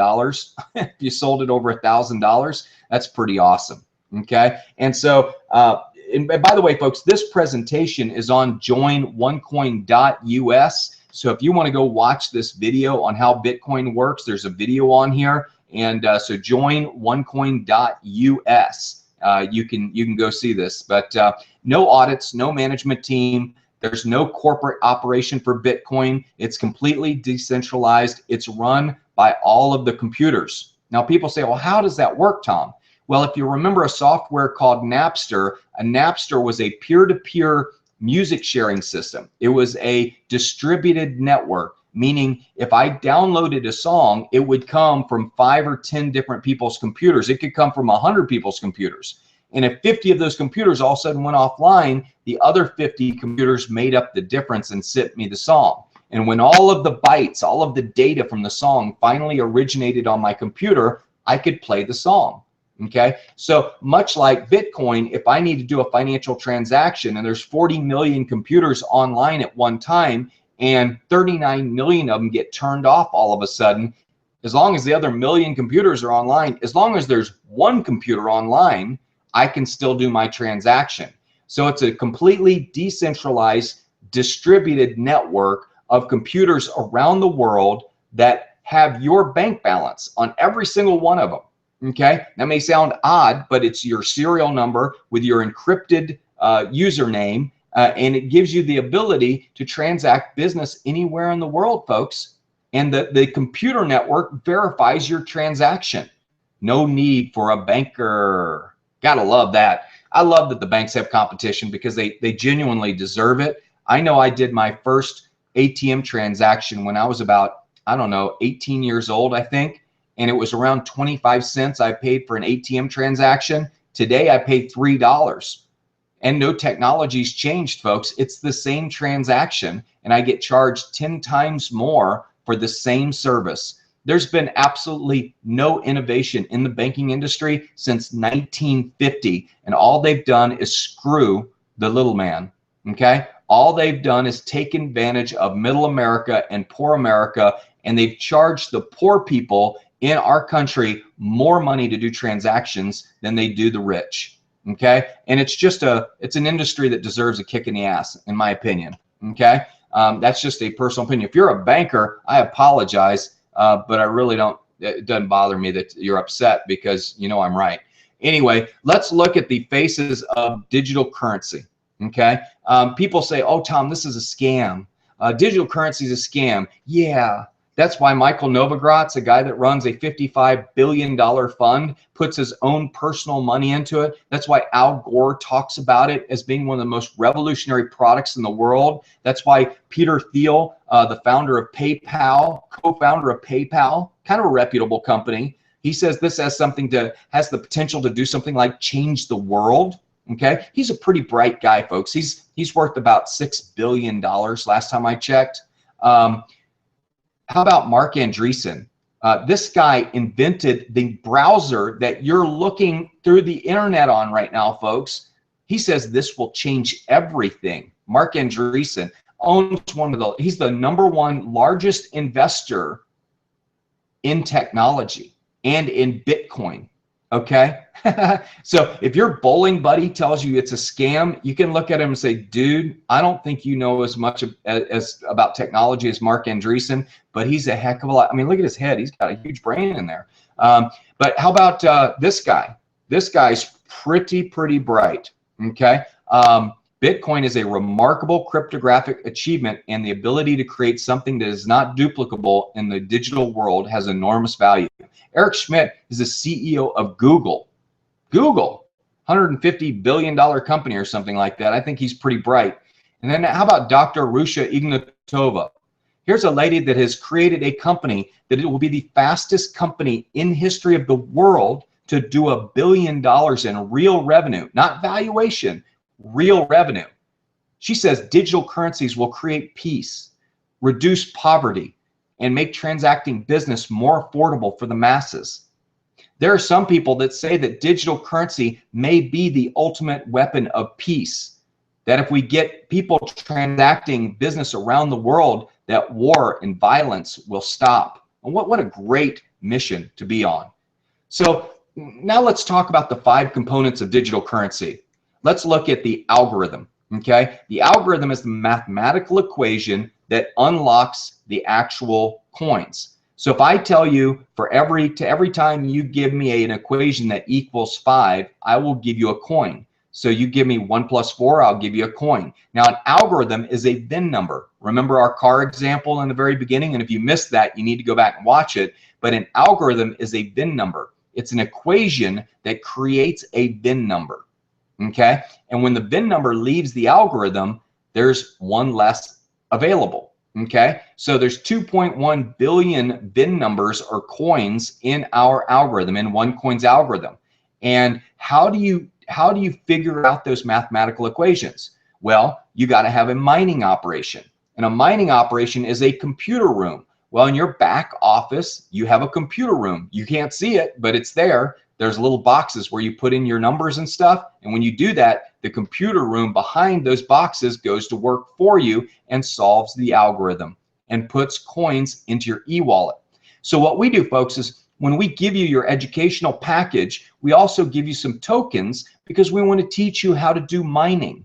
If you sold it over $1,000, that's pretty awesome. Okay, and so, and by the way, folks, this presentation is on joinonecoin.us. So if you want to go watch this video on how Bitcoin works, there's a video on here, and so joinonecoin.us. You can go see this, but no audits, no management team. There's no corporate operation for Bitcoin. It's completely decentralized. It's run by all of the computers. Now, people say, well, how does that work, Tom? Well, if you remember a software called Napster, a Napster was a peer-to-peer music sharing system. It was a distributed network, meaning if I downloaded a song, it would come from 5 or 10 different people's computers. It could come from 100 people's computers. And if 50 of those computers all of a sudden went offline, the other 50 computers made up the difference and sent me the song. And when all of the bytes, all of the data from the song finally originated on my computer, I could play the song. Okay, so much like Bitcoin, if I need to do a financial transaction and there's 40 million computers online at one time and 39 million of them get turned off all of a sudden, as long as the other million computers are online, as long as there's one computer online, I can still do my transaction. So it's a completely decentralized, distributed network of computers around the world that have your bank balance on every single one of them. Okay, that may sound odd, but it's your serial number with your encrypted username, and it gives you the ability to transact business anywhere in the world, folks. And the computer network verifies your transaction. No need for a banker. Gotta love that. I love that the banks have competition because they genuinely deserve it. I know I did my first ATM transaction when I was about, I don't know, 18 years old, I think. And it was around 25 cents I paid for an ATM transaction. Today I paid $3. And no technology's changed, folks. It's the same transaction, and I get charged 10 times more for the same service. There's been absolutely no innovation in the banking industry since 1950, and all they've done is screw the little man. Okay? All they've done is take advantage of middle America and poor America, and they've charged the poor people in our country more money to do transactions than they do the rich. Okay, and it's an industry that deserves a kick in the ass, in my opinion. Okay, that's just a personal opinion. If you're a banker, I apologize, but I really don't. It doesn't bother me that you're upset because you know I'm right. Anyway, let's look at the faces of digital currency. Okay, people say, "Oh, Tom, this is a scam. Digital currency is a scam." Yeah. That's why Michael Novogratz, a guy that runs a $55 billion fund, puts his own personal money into it. That's why Al Gore talks about it as being one of the most revolutionary products in the world. That's why Peter Thiel, the founder of PayPal, co-founder of PayPal, kind of a reputable company, he says this has the potential to do something like change the world. Okay, he's a pretty bright guy, folks. He's worth about $6 billion last time I checked. How about Mark Andreessen? This guy invented the browser that you're looking through the internet on right now, folks. He says this will change everything. Mark Andreessen owns he's the #1 largest investor in technology and in Bitcoin. Okay, so if your bowling buddy tells you it's a scam, you can look at him and say, dude, I don't think you know as much as about technology as Mark Andreessen, but he's a heck of a lot. I mean, look at his head. He's got a huge brain in there. But how about this guy? This guy's pretty bright. Okay, Bitcoin is a remarkable cryptographic achievement, and the ability to create something that is not duplicable in the digital world has enormous value. Eric Schmidt is the CEO of Google. Google, $150 billion company or something like that. I think he's pretty bright. And then how about Dr. Rusha Ignatova? Here's a lady that has created a company that it will be the fastest company in history of the world to do $1 billion in real revenue, not valuation, real revenue. She says digital currencies will create peace, reduce poverty, and make transacting business more affordable for the masses. There are some people that say that digital currency may be the ultimate weapon of peace, that if we get people transacting business around the world, that war and violence will stop. And what a great mission to be on. So now let's talk about the 5 components of digital currency. Let's look at the algorithm, okay? The algorithm is the mathematical equation that unlocks the actual coins. So if I tell you every time you give me an equation that equals 5, I will give you a coin. So you give me 1 plus 4, I'll give you a coin. Now an algorithm is a VIN number. Remember our car example in the very beginning? And if you missed that, you need to go back and watch it. But an algorithm is a VIN number. It's an equation that creates a VIN number, okay? And when the VIN number leaves the algorithm, there's one less available, okay? So there's 2.1 billion VIN numbers or coins in our algorithm, in OneCoin's algorithm. And how do you figure out those mathematical equations? Well, you got to have a mining operation. And a mining operation is a computer room. Well, in your back office, you have a computer room. You can't see it, but it's there. There's little boxes where you put in your numbers and stuff. And when you do that, the computer room behind those boxes goes to work for you and solves the algorithm and puts coins into your e-wallet. So what we do, folks, is when we give you your educational package, we also give you some tokens because we want to teach you how to do mining.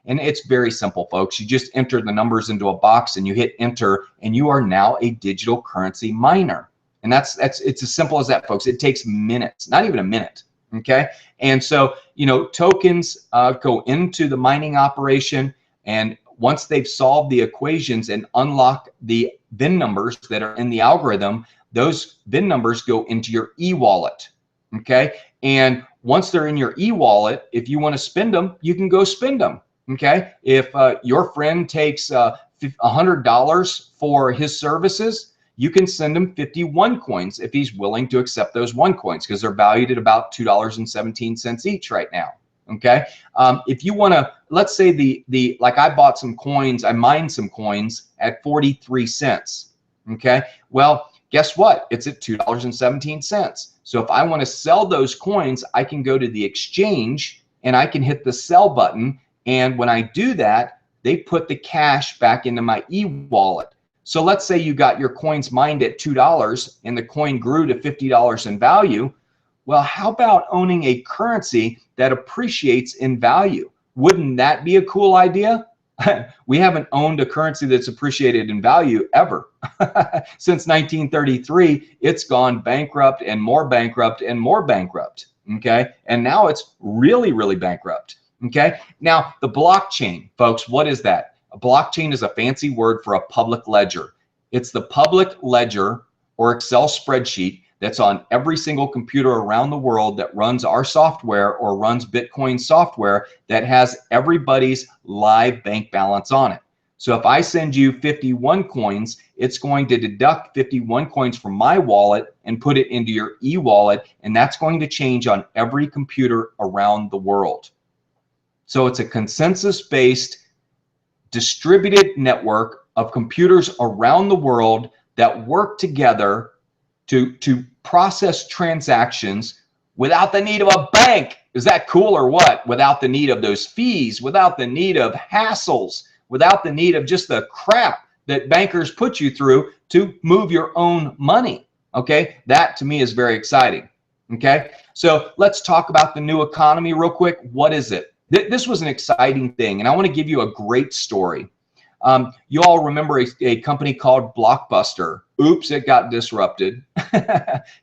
And it's very simple, folks. You just enter the numbers into a box and you hit enter, and you are now a digital currency miner. And it's as simple as that, folks. It takes minutes, not even a minute, okay? And so, you know, tokens go into the mining operation, and once they've solved the equations and unlock the VIN numbers that are in the algorithm, those VIN numbers go into your e-wallet, okay? And once they're in your e-wallet, if you want to spend them, you can go spend them. Okay, if your friend takes $100 for his services, you can send him 51 coins if he's willing to accept those OneCoins, because they're valued at about $2.17 each right now. Okay, if you want to, let's say like I bought some coins, I mined some coins at 43 cents. Okay, well, guess what? It's at $2.17. So if I want to sell those coins, I can go to the exchange and I can hit the sell button. And when I do that, they put the cash back into my e-wallet. So let's say you got your coins mined at $2 and the coin grew to $50 in value. Well, how about owning a currency that appreciates in value? Wouldn't that be a cool idea? We haven't owned a currency that's appreciated in value ever. Since 1933, it's gone bankrupt and more bankrupt and more bankrupt. Okay, and now it's really, really bankrupt. Okay, now the blockchain, folks, what is that? A blockchain is a fancy word for a public ledger. It's the public ledger or Excel spreadsheet that's on every single computer around the world that runs our software or runs Bitcoin software that has everybody's live bank balance on it. So if I send you 51 coins, it's going to deduct 51 coins from my wallet and put it into your e-wallet, and that's going to change on every computer around the world. So it's a consensus-based distributed network of computers around the world that work together to process transactions without the need of a bank. Is that cool or what? Without the need of those fees, without the need of hassles, without the need of just the crap that bankers put you through to move your own money. Okay, that to me is very exciting. Okay, so let's talk about the new economy real quick. What is it? This was an exciting thing, and I want to give you a great story. You all remember a company called Blockbuster. Oops, it got disrupted.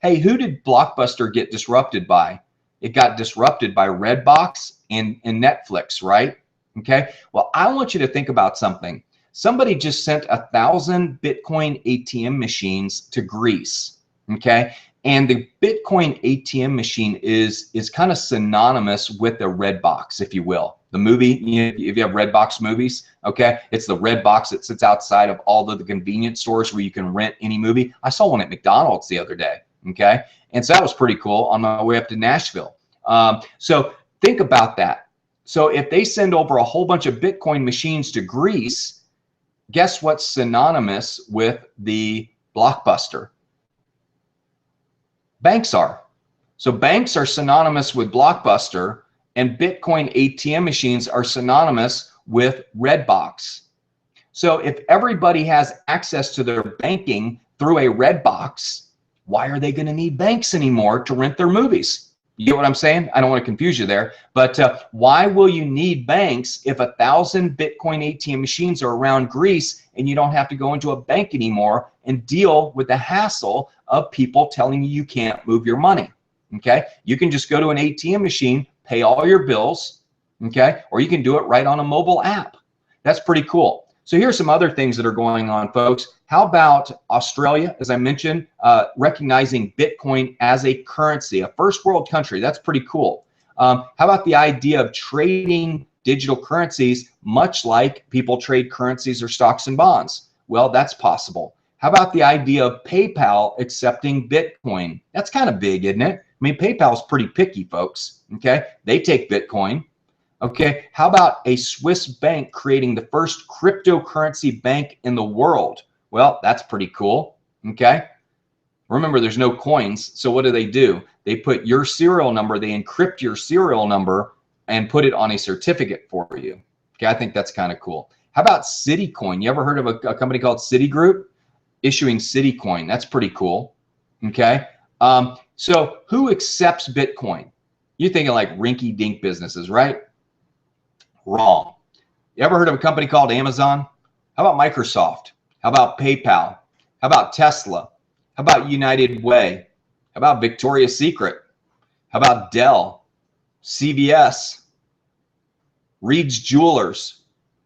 Hey, who did Blockbuster get disrupted by? It got disrupted by Redbox and Netflix, right? Okay, well, I want you to think about something. Somebody just sent 1,000 Bitcoin ATM machines to Greece, okay? And the Bitcoin ATM machine is kind of synonymous with a red box, if you will. The movie, if you have red box movies, okay, it's the red box that sits outside of all of the convenience stores where you can rent any movie. I saw one at McDonald's the other day, okay, and so that was pretty cool on my way up to Nashville. So think about that. So if they send over a whole bunch of Bitcoin machines to Greece, guess what's synonymous with the Blockbuster? Banks are. So banks are synonymous with Blockbuster, and Bitcoin ATM machines are synonymous with Redbox. So if everybody has access to their banking through a Redbox, why are they going to need banks anymore to rent their movies? You get what I'm saying? I don't want to confuse you there, but why will you need banks if 1,000 Bitcoin ATM machines are around Greece and you don't have to go into a bank anymore and deal with the hassle of people telling you you can't move your money? Okay, you can just go to an ATM machine, pay all your bills, okay, or you can do it right on a mobile app. That's pretty cool. So here's some other things that are going on, folks. How about Australia, as I mentioned, recognizing Bitcoin as a currency, a first world country? That's pretty cool. How about the idea of trading digital currencies, much like people trade currencies or stocks and bonds? Well, that's possible. How about the idea of PayPal accepting Bitcoin? That's kind of big, isn't it? I mean, PayPal's pretty picky, folks, okay? They take Bitcoin. Okay, how about a Swiss bank creating the first cryptocurrency bank in the world? Well, that's pretty cool, okay? Remember, there's no coins, so what do? They put your serial number, they encrypt your serial number and put it on a certificate for you. Okay, I think that's kind of cool. How about Citicoin? You ever heard of a company called Citigroup issuing Citicoin? That's pretty cool, okay? So who accepts Bitcoin? You're thinking like rinky-dink businesses, right? Wrong. You ever heard of a company called Amazon? How about Microsoft? How about PayPal? How about Tesla? How about United Way? How about Victoria's Secret? How about Dell, CVS, Reed's Jewelers,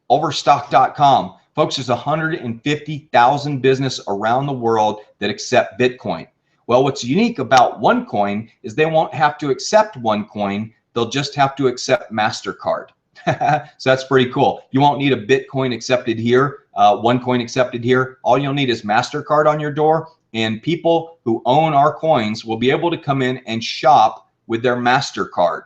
Overstock.com? Folks, there's 150,000 businesses around the world that accept Bitcoin. Well, what's unique about OneCoin is they won't have to accept OneCoin. They'll just have to accept MasterCard. So that's pretty cool. You won't need a Bitcoin accepted here, OneCoin accepted here. All you'll need is MasterCard on your door, and people who own our coins will be able to come in and shop with their MasterCard.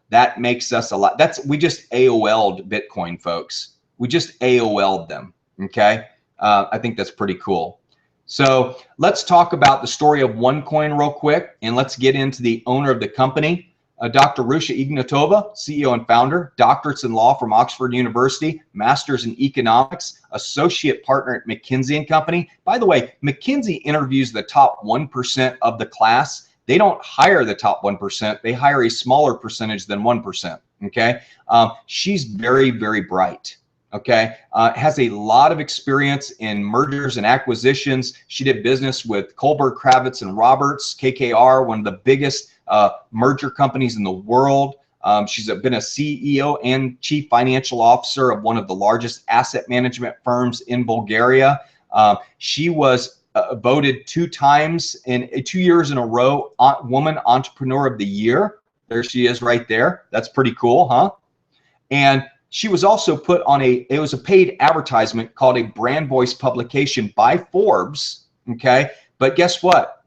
That makes us a lot. We just AOL'd Bitcoin, folks. We just AOL'd them, okay? I think that's pretty cool. So let's talk about the story of OneCoin real quick, and let's get into the owner of the company. Dr. Rusha Ignatova, CEO and founder, doctorates in law from Oxford University, master's in economics, associate partner at McKinsey & Company. By the way, McKinsey interviews the top 1% of the class. They don't hire the top 1%. They hire a smaller percentage than 1%, okay? She's very, very bright, okay? Has a lot of experience in mergers and acquisitions. She did business with Kohlberg, Kravitz, and Roberts, KKR, one of the biggest merger companies in the world. She's been a CEO and chief financial officer of one of the largest asset management firms in Bulgaria. She was voted 2 years in a row Woman Entrepreneur of the Year. There she is right there. That's pretty cool, huh? And she was also put on it was a paid advertisement called a Brand Voice publication by Forbes, okay? But guess what?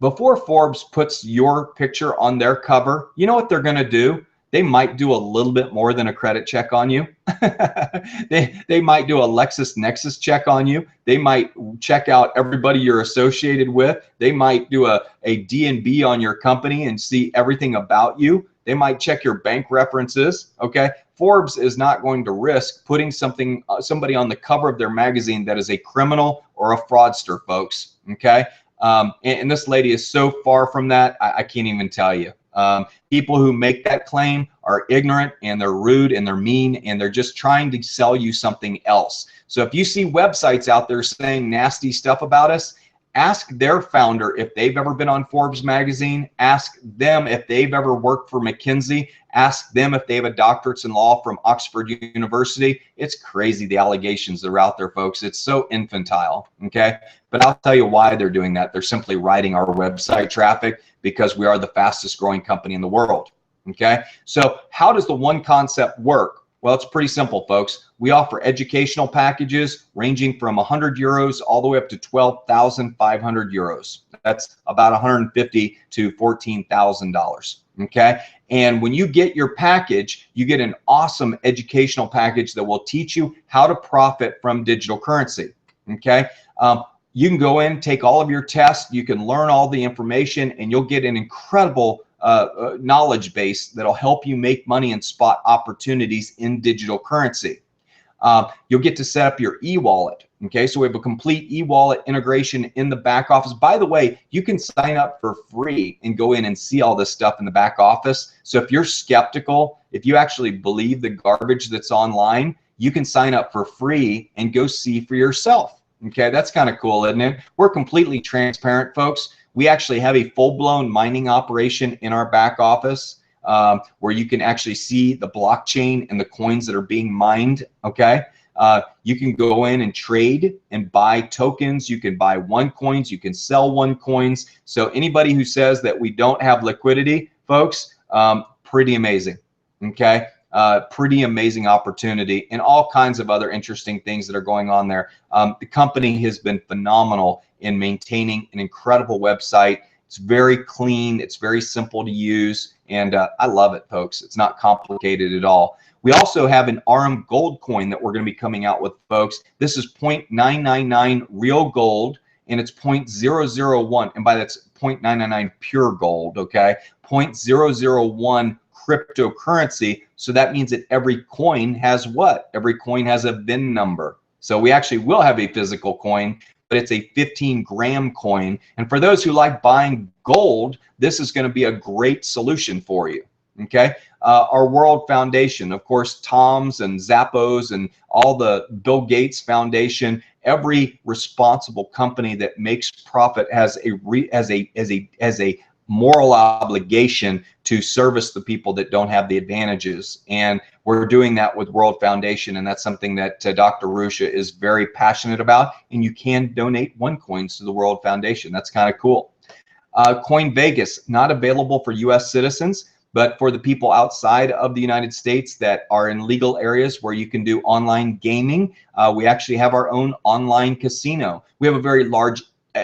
Before Forbes puts your picture on their cover, you know what they're going to do? They might do a little bit more than a credit check on you. they might do a LexisNexis check on you. They might check out everybody you're associated with. They might do a D&B on your company and see everything about you. They might check your bank references, okay? Forbes is not going to risk putting somebody on the cover of their magazine that is a criminal or a fraudster, folks, okay? And this lady is so far from that, I can't even tell you. People who make that claim are ignorant, and they're rude, and they're mean, and they're just trying to sell you something else. So if you see websites out there saying nasty stuff about us, Ask their founder if they've ever been on Forbes magazine. Ask them if they've ever worked for McKinsey. Ask them if they have a doctorate in law from Oxford University. It's crazy, the allegations that are out there, folks. It's so infantile, okay? But I'll tell you why they're doing that. They're simply riding our website traffic because we are the fastest growing company in the world, okay? So how does the One Concept work? Well, it's pretty simple, folks. We offer educational packages ranging from 100 euros all the way up to 12,500 euros. That's about 150 to $14,000. Okay. And when you get your package, you get an awesome educational package that will teach you how to profit from digital currency. Okay. You can go in, take all of your tests, you can learn all the information, and you'll get an incredible knowledge base that'll help you make money and spot opportunities in digital currency. You'll get to set up your e-wallet. Okay, so we have a complete e-wallet integration in the back office. By the way, you can sign up for free and go in and see all this stuff in the back office. So if you're skeptical, if you actually believe the garbage that's online, you can sign up for free and go see for yourself. Okay, that's kind of cool, isn't it? We're completely transparent, folks. We actually have a full-blown mining operation in our back office where you can actually see the blockchain and the coins that are being mined, okay? You can go in and trade and buy tokens. You can buy OneCoins. You can sell OneCoins. So anybody who says that we don't have liquidity, folks, pretty amazing, okay? Pretty amazing opportunity and all kinds of other interesting things that are going on there. The company has been phenomenal in maintaining an incredible website. It's very clean. It's very simple to use. And I love it, folks. It's not complicated at all. We also have an RM gold coin that we're going to be coming out with, folks. This is 0.999 real gold, and it's 0.001. And by that's 0.999 pure gold, okay? 0.001 cryptocurrency. So that means that every coin has what? Every coin has a VIN number. So we actually will have a physical coin, but it's a 15-gram coin. And for those who like buying gold, this is going to be a great solution for you. Okay. Our World Foundation, of course, Tom's and Zappos and all the Bill Gates Foundation, every responsible company that makes profit has a moral obligation to service the people that don't have the advantages. And we're doing that with World Foundation, and that's something that Dr. Rusha is very passionate about. And you can donate OneCoins to the World Foundation. That's kind of cool. Coin Vegas, not available for US citizens, but for the people outside of the United States that are in legal areas where you can do online gaming, we actually have our own online casino. We have a very large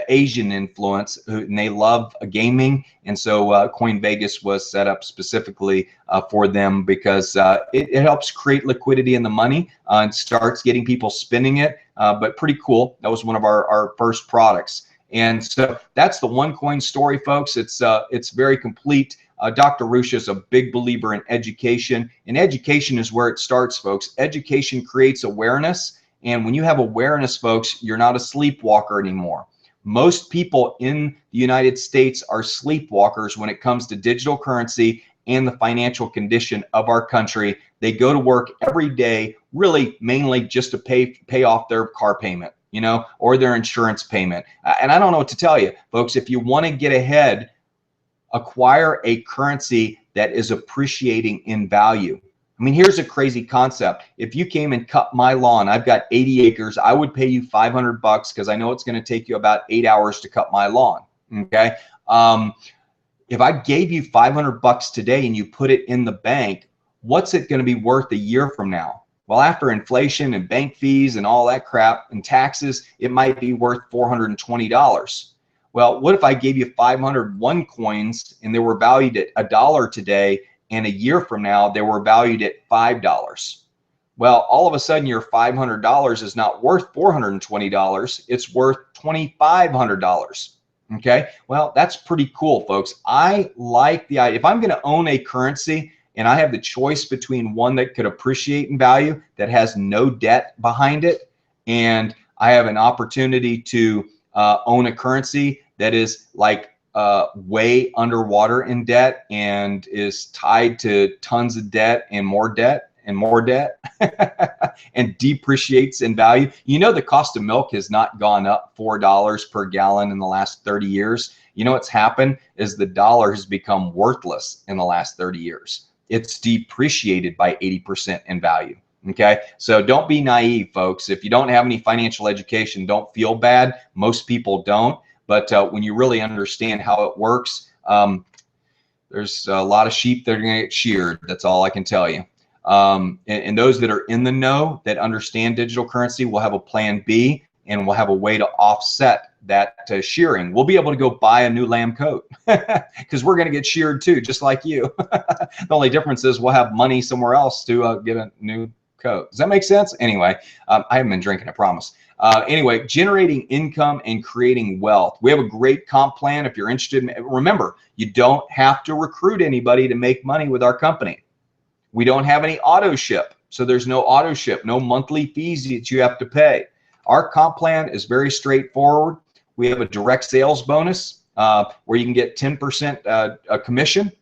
Asian influence, and they love gaming, and so Coin Vegas was set up specifically for them because it helps create liquidity in the money and starts getting people spending it. But pretty cool. That was one of our first products, and so that's the OneCoin story, folks. It's very complete. Dr. Rusha is a big believer in education, and education is where it starts, folks. Education creates awareness, and when you have awareness, folks, you're not a sleepwalker anymore. Most people in the United States are sleepwalkers when it comes to digital currency and the financial condition of our country. They go to work every day, really mainly just to pay off their car payment, you know, or their insurance payment. And I don't know what to tell you, folks. If you want to get ahead, acquire a currency that is appreciating in value. I mean, here's a crazy concept. If you came and cut my lawn, I've got 80 acres, I would pay you $500 because I know it's going to take you about 8 hours to cut my lawn. Okay. If I gave you $500 today and you put it in the bank, what's it going to be worth a year from now? Well, after inflation and bank fees and all that crap and taxes, it might be worth $420. Well, what if I gave you 500 OneCoins and they were valued at $1 today, and a year from now they were valued at $5? Well, all of a sudden your $500 is not worth $420. It's worth $2,500. Okay. Well, that's pretty cool, folks. I like the idea. If I'm going to own a currency and I have the choice between one that could appreciate in value, that has no debt behind it, and I have an opportunity to own a currency that is like way underwater in debt and is tied to tons of debt and more debt, and more debt and depreciates in value. You know, the cost of milk has not gone up $4 per gallon in the last 30 years. You know what's happened is the dollar has become worthless in the last 30 years. It's depreciated by 80% in value. Okay, so don't be naive, folks. If you don't have any financial education, don't feel bad. Most people don't. But when you really understand how it works, there's a lot of sheep that are going to get sheared. That's all I can tell you. And those that are in the know, that understand digital currency, will have a plan B, and we'll have a way to offset that shearing. We'll be able to go buy a new lamb coat because we're going to get sheared too, just like you. The only difference is we'll have money somewhere else to get a new coat. Does that make sense? Anyway, I haven't been drinking, I promise. Anyway, generating income and creating wealth. We have a great comp plan if you're interested. Remember, you don't have to recruit anybody to make money with our company. We don't have any auto ship. So there's no auto ship, no monthly fees that you have to pay. Our comp plan is very straightforward. We have a direct sales bonus where you can get 10% a commission.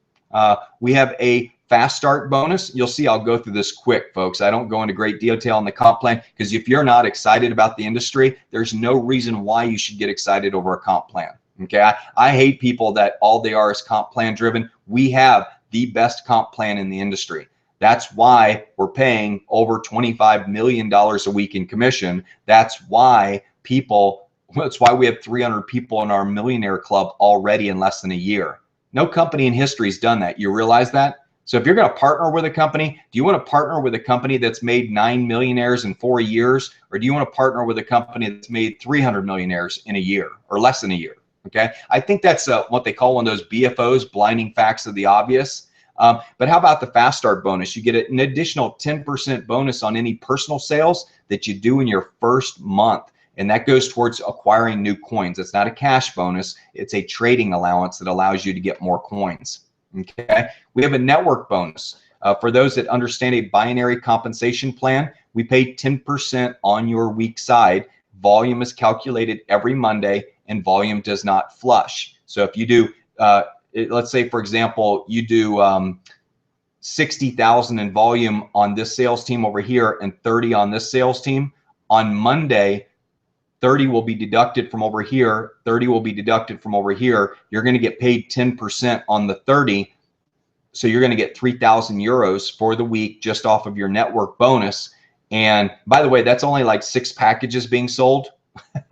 We have a fast start bonus. You'll see I'll go through this quick, folks. I don't go into great detail on the comp plan because if you're not excited about the industry, there's no reason why you should get excited over a comp plan. Okay, I hate people that all they are is comp plan driven. We have the best comp plan in the industry. That's why we're paying over $25 million a week in commission. That's why we have 300 people in our millionaire club already in less than a year. No company in history has done that. You realize that? So if you're going to partner with a company, do you want to partner with a company that's made 9 millionaires in 4 years? Or do you want to partner with a company that's made 300 millionaires in a year or less than a year? Okay. I think that's what they call one of those BFOs, blinding facts of the obvious. But how about the fast start bonus? You get an additional 10% bonus on any personal sales that you do in your first month. And that goes towards acquiring new coins. It's not a cash bonus. It's a trading allowance that allows you to get more coins. Okay. We have a network bonus. For those that understand a binary compensation plan, we pay 10% on your weak side. Volume is calculated every Monday and volume does not flush. So if you do, let's say, for example, you do 60,000 in volume on this sales team over here and 30 on this sales team, on Monday, 30 will be deducted from over here, 30 will be deducted from over here. You're going to get paid 10% on the 30. So you're going to get 3,000 euros for the week just off of your network bonus. And by the way, that's only like 6 packages being sold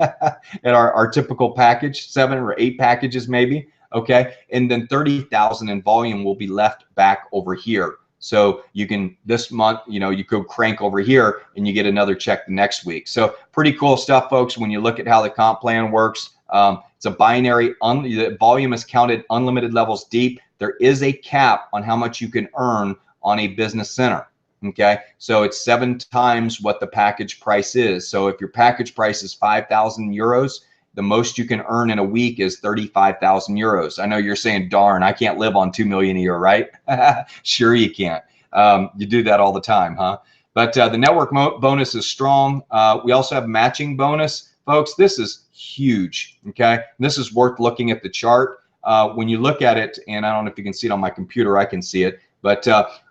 at our typical package, 7 or 8 packages maybe. Okay. And then 30,000 in volume will be left back over here. So you can, this month, you could crank over here and you get another check the next week. So pretty cool stuff, folks. When you look at how the comp plan works, it's a binary. The volume is counted unlimited levels deep. There is a cap on how much you can earn on a business center. Okay. So it's 7 times what the package price is. So if your package price is 5,000 euros, the most you can earn in a week is 35,000 euros. I know you're saying, darn, I can't live on 2 million a year, right? Sure you can't. You do that all the time, huh? But the network bonus is strong. We also have matching bonus. Folks, this is huge, okay? This is worth looking at the chart. When you look at it, and I don't know if you can see it on my computer, I can see it, but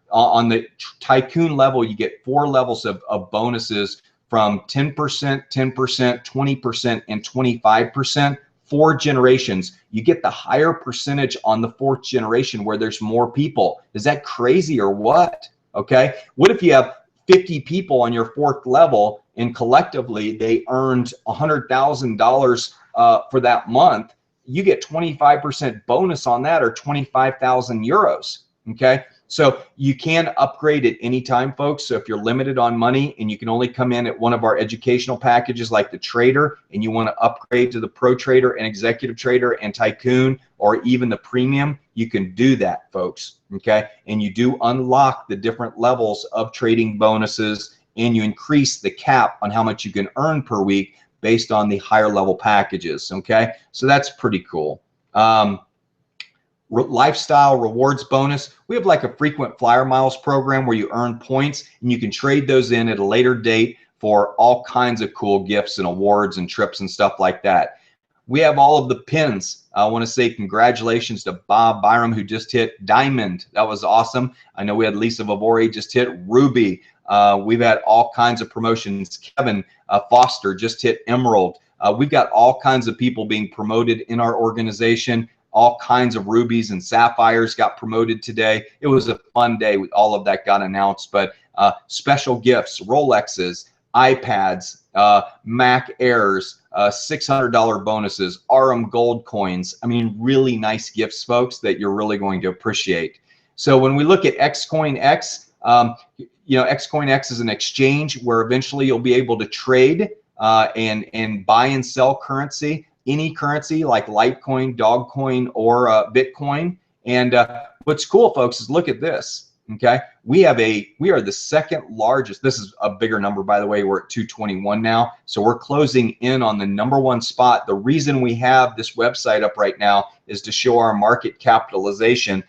on the tycoon level, you get 4 levels of bonuses from 10%, 10%, 20%, and 25%, 4 generations. You get the higher percentage on the 4th generation where there's more people. Is that crazy or what? Okay. What if you have 50 people on your 4th level and collectively they earned $100,000 for that month? You get 25% bonus on that, or 25,000 euros. Okay. So you can upgrade at any time, folks. So if you're limited on money and you can only come in at one of our educational packages like the trader, and you want to upgrade to the pro trader and executive trader and tycoon, or even the premium, you can do that, folks. Okay. And you do unlock the different levels of trading bonuses, and you increase the cap on how much you can earn per week based on the higher level packages. Okay. So that's pretty cool. Lifestyle rewards bonus. We have like a frequent flyer miles program where you earn points and you can trade those in at a later date for all kinds of cool gifts and awards and trips and stuff like that. We have all of the pins. I want to say congratulations to Bob Byram, who just hit diamond. That was awesome. I know we had Lisa Vavori just hit ruby. We've had all kinds of promotions. Kevin Foster just hit emerald. We've got all kinds of people being promoted in our organization. All kinds of rubies and sapphires got promoted today. It was a fun day with all of that got announced, but special gifts, Rolexes, iPads, Mac Airs, $600 bonuses, RM gold coins. I mean, really nice gifts, folks, that you're really going to appreciate. So when we look at Xcoin X, you know, Xcoin X is an exchange where eventually you'll be able to trade and buy and sell currency, any currency like Litecoin, Dogcoin, or Bitcoin. And what's cool, folks, is look at this. Okay, we are the second largest. This is a bigger number, by the way. We're at 221 now, so we're closing in on the #1 spot. The reason we have this website up right now is to show our market capitalization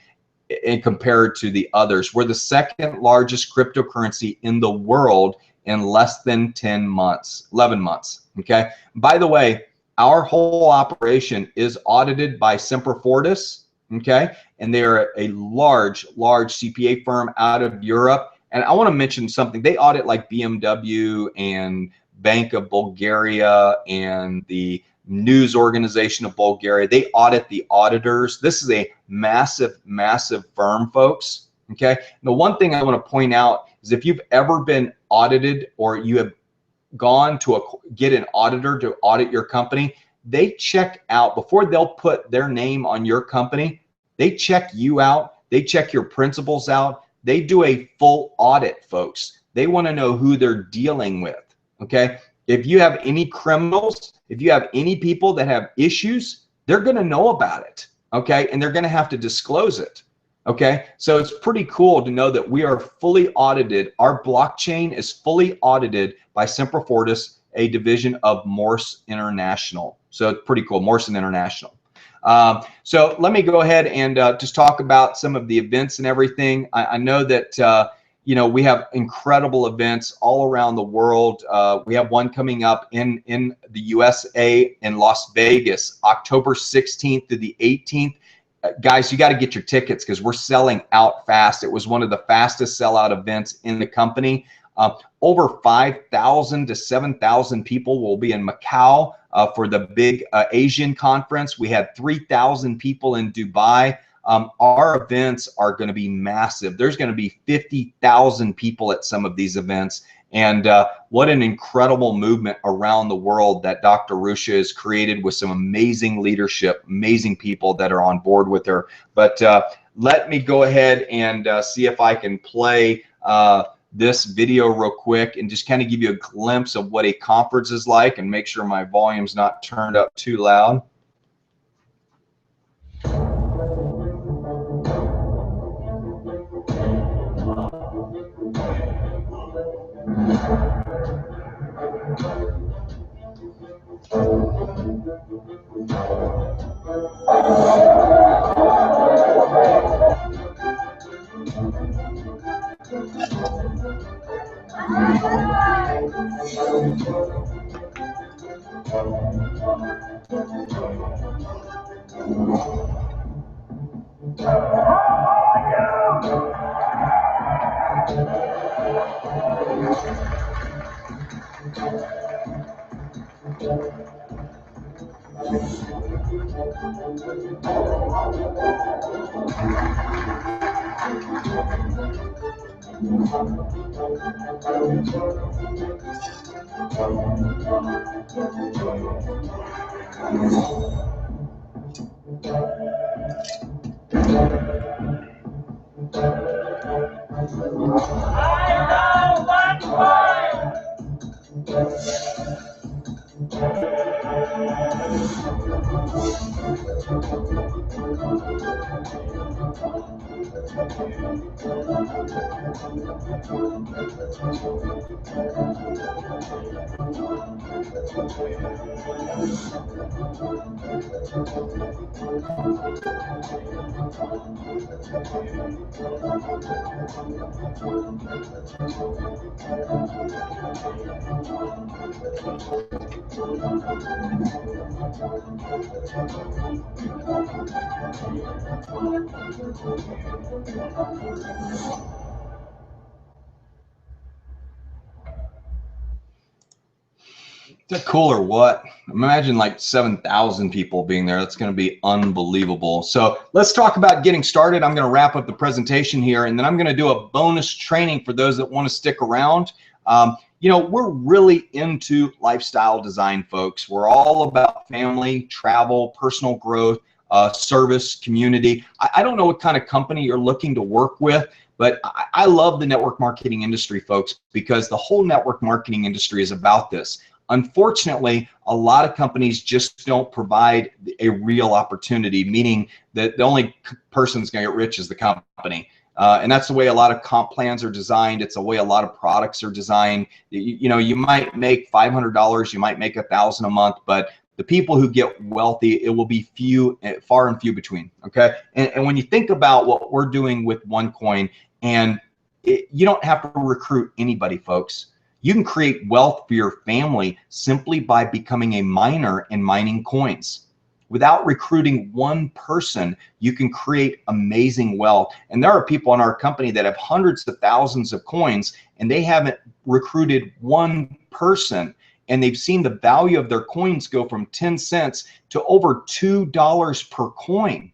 and compared to the others. We're the second largest cryptocurrency in the world in less than 10 months, 11 months. Okay, by the way, our whole operation is audited by Semper Fortis. Okay, and they are a large CPA firm out of Europe. And I want to mention something. They audit like BMW and Bank of Bulgaria and the news organization of Bulgaria. They audit the auditors. This is a massive firm, folks. Okay, and the one thing I want to point out is if you've ever been audited or you have gone to get an auditor to audit your company, they check out before they'll put their name on your company. They check you out. They check your principals out. They do a full audit, folks. They want to know who they're dealing with. Okay, if you have any criminals, if you have any people that have issues, they're going to know about it. Okay, and they're going to have to disclose it. Okay, so it's pretty cool to know that we are fully audited. Our blockchain is fully audited by Semper Fortis, a division of Morse International. So it's pretty cool, Morse International. So let me go ahead and just talk about some of the events and everything. I know that you know, we have incredible events all around the world. We have one coming up in the USA in Las Vegas, October 16th to the 18th. Guys, you got to get your tickets because we're selling out fast. It was one of the fastest sellout events in the company. Over 5,000 to 7,000 people will be in Macau for the big Asian conference. We had 3,000 people in Dubai. Our events are going to be massive. There's going to be 50,000 people at some of these events. And what an incredible movement around the world that Dr. Rusha has created with some amazing leadership, amazing people that are on board with her. But let me go ahead and see if I can play this video real quick and just kind of give you a glimpse of what a conference is like and make sure my volume's not turned up too loud. Is that cool or what? Imagine like 7,000 people being there. That's going to be unbelievable. So let's talk about getting started. I'm going to wrap up the presentation here, and then I'm going to do a bonus training for those that want to stick around. You know, we're really into lifestyle design, folks. We're all about family, travel, personal growth, service, community. I don't know what kind of company you're looking to work with, but I love the network marketing industry, folks, because the whole network marketing industry is about this. Unfortunately, a lot of companies just don't provide a real opportunity, meaning that the only person that's going to get rich is the company. And that's the way a lot of comp plans are designed. It's the way a lot of products are designed. You know, you might make $500, you might make $1,000 a month, but the people who get wealthy, it will be few, far and few between. Okay. And when you think about what we're doing with OneCoin, and you don't have to recruit anybody, folks. You can create wealth for your family simply by becoming a miner and mining coins. Without recruiting one person, you can create amazing wealth. And there are people in our company that have hundreds of thousands of coins, and they haven't recruited one person. And they've seen the value of their coins go from 10 cents to over $2 per coin.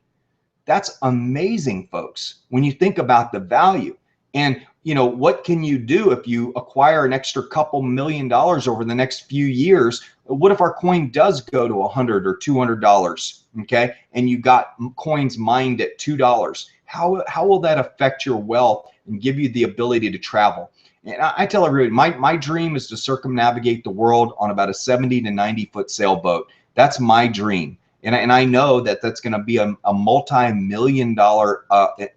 That's amazing, folks, when you think about the value. And you know, what can you do if you acquire an extra couple $1 million over the next few years? What if our coin does go to $100 or $200, okay? And you got coins mined at $2. How will that affect your wealth and give you the ability to travel? And I tell everybody, my dream is to circumnavigate the world on about a 70 to 90 foot sailboat. That's my dream. And I know that that's going to be a multi-million-dollar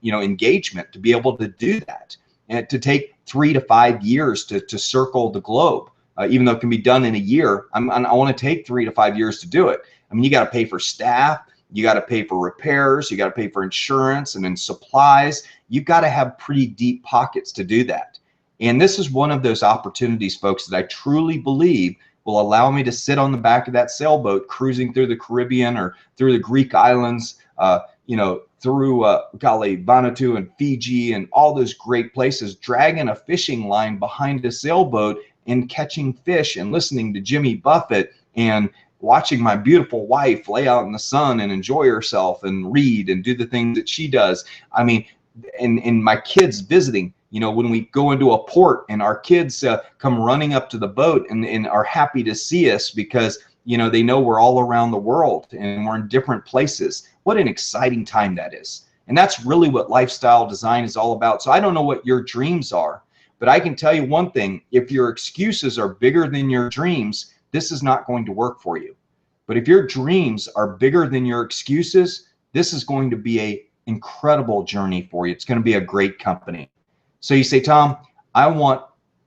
engagement to be able to do that, and to take 3 to 5 years to circle the globe, even though it can be done in a year. I want to take 3 to 5 years to do it. I mean, you got to pay for staff, you got to pay for repairs, you got to pay for insurance and then supplies. You've got to have pretty deep pockets to do that. And this is one of those opportunities, folks, that I truly believe will allow me to sit on the back of that sailboat cruising through the Caribbean or through the Greek islands, through Vanuatu and Fiji and all those great places, dragging a fishing line behind a sailboat and catching fish and listening to Jimmy Buffett and watching my beautiful wife lay out in the sun and enjoy herself and read and do the things that she does. I mean, and my kids visiting. You know, when we go into a port and our kids come running up to the boat and are happy to see us because, you know, they know we're all around the world and we're in different places. What an exciting time that is. And that's really what lifestyle design is all about. So I don't know what your dreams are, but I can tell you one thing. If your excuses are bigger than your dreams, this is not going to work for you. But if your dreams are bigger than your excuses, this is going to be an incredible journey for you. It's going to be a great company. So you say, Tom, I want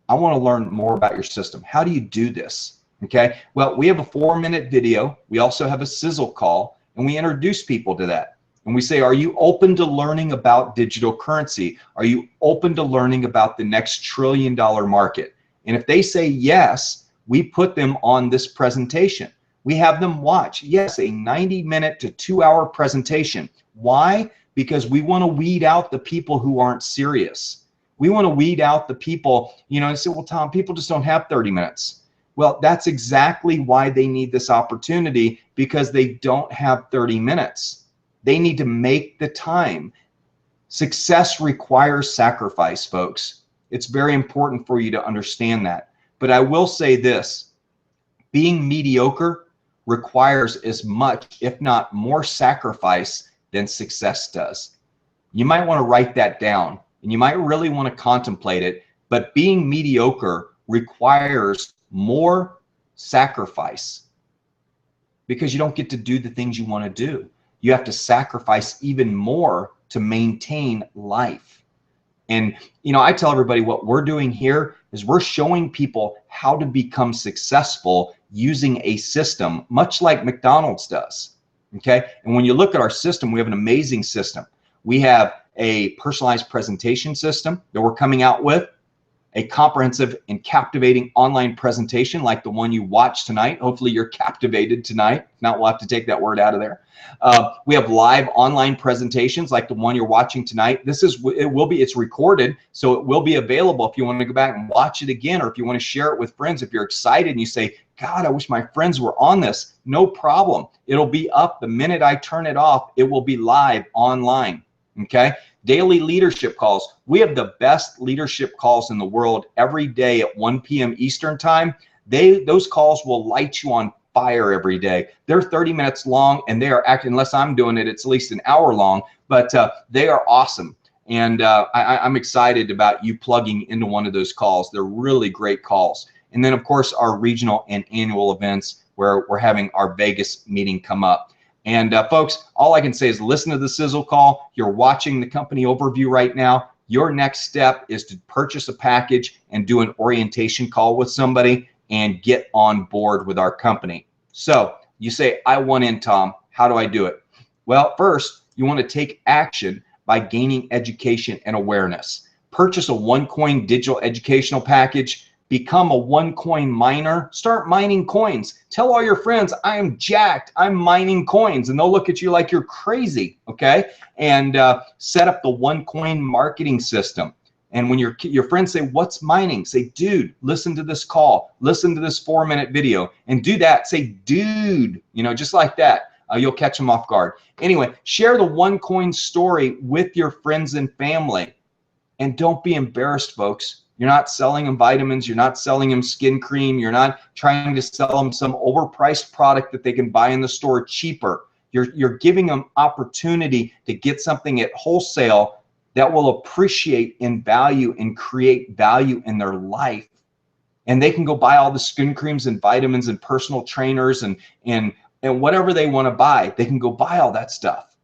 to learn more about your system. How do you do this? Okay. Well, we have a 4-minute video. We also have a sizzle call, and we introduce people to that. And we say, are you open to learning about digital currency? Are you open to learning about the next $1 trillion market? And if they say yes, we put them on this presentation. We have them watch, yes, a 90-minute to 2-hour presentation. Why? Because we want to weed out the people who aren't serious. We want to weed out the people, you know, and say, well, Tom, people just don't have 30 minutes. Well, that's exactly why they need this opportunity, because they don't have 30 minutes. They need to make the time. Success requires sacrifice, folks. It's very important for you to understand that. But I will say this, being mediocre requires as much, if not more, sacrifice than success does. You might want to write that down. And you might really want to contemplate it, but being mediocre requires more sacrifice because you don't get to do the things you want to do. You have to sacrifice even more to maintain life. And, you know, I tell everybody what we're doing here is we're showing people how to become successful using a system, much like McDonald's does. Okay. And when you look at our system, we have an amazing system. We have a personalized presentation system that we're coming out with, a comprehensive and captivating online presentation like the one you watched tonight. Hopefully you're captivated tonight. If not, we'll have to take that word out of there. We have live online presentations like the one you're watching tonight. It's recorded, so it will be available if you want to go back and watch it again, or if you want to share it with friends. If you're excited and you say, God, I wish my friends were on this, no problem. It'll be up the minute I turn it off. It will be live online. Okay. Daily leadership calls. We have the best leadership calls in the world every day at 1 p.m. Eastern time. Those calls will light you on fire every day. They're 30 minutes long, and they are acting, unless I'm doing it, it's at least an hour long, but they are awesome. And I'm excited about you plugging into one of those calls. They're really great calls. And then of course our regional and annual events where we're having our Vegas meeting come up. And folks, all I can say is listen to the sizzle call. You're watching the company overview right now. Your next step is to purchase a package and do an orientation call with somebody and get on board with our company. So you say, I want in, Tom. How do I do it? Well, first, you want to take action by gaining education and awareness. Purchase a OneCoin digital educational package. Become a OneCoin miner. Start mining coins. Tell all your friends, I am jacked. I'm mining coins. And they'll look at you like you're crazy, okay? And set up the OneCoin marketing system. And when your friends say, what's mining? Say, dude, listen to this call. Listen to this 4-minute video. And do that. Say, dude, you know, just like that. You'll catch them off guard. Anyway, share the OneCoin story with your friends and family. And don't be embarrassed, folks. You're not selling them vitamins. You're not selling them skin cream. You're not trying to sell them some overpriced product that they can buy in the store cheaper. You're giving them opportunity to get something at wholesale that will appreciate in value and create value in their life. And they can go buy all the skin creams and vitamins and personal trainers and whatever they want to buy. They can go buy all that stuff.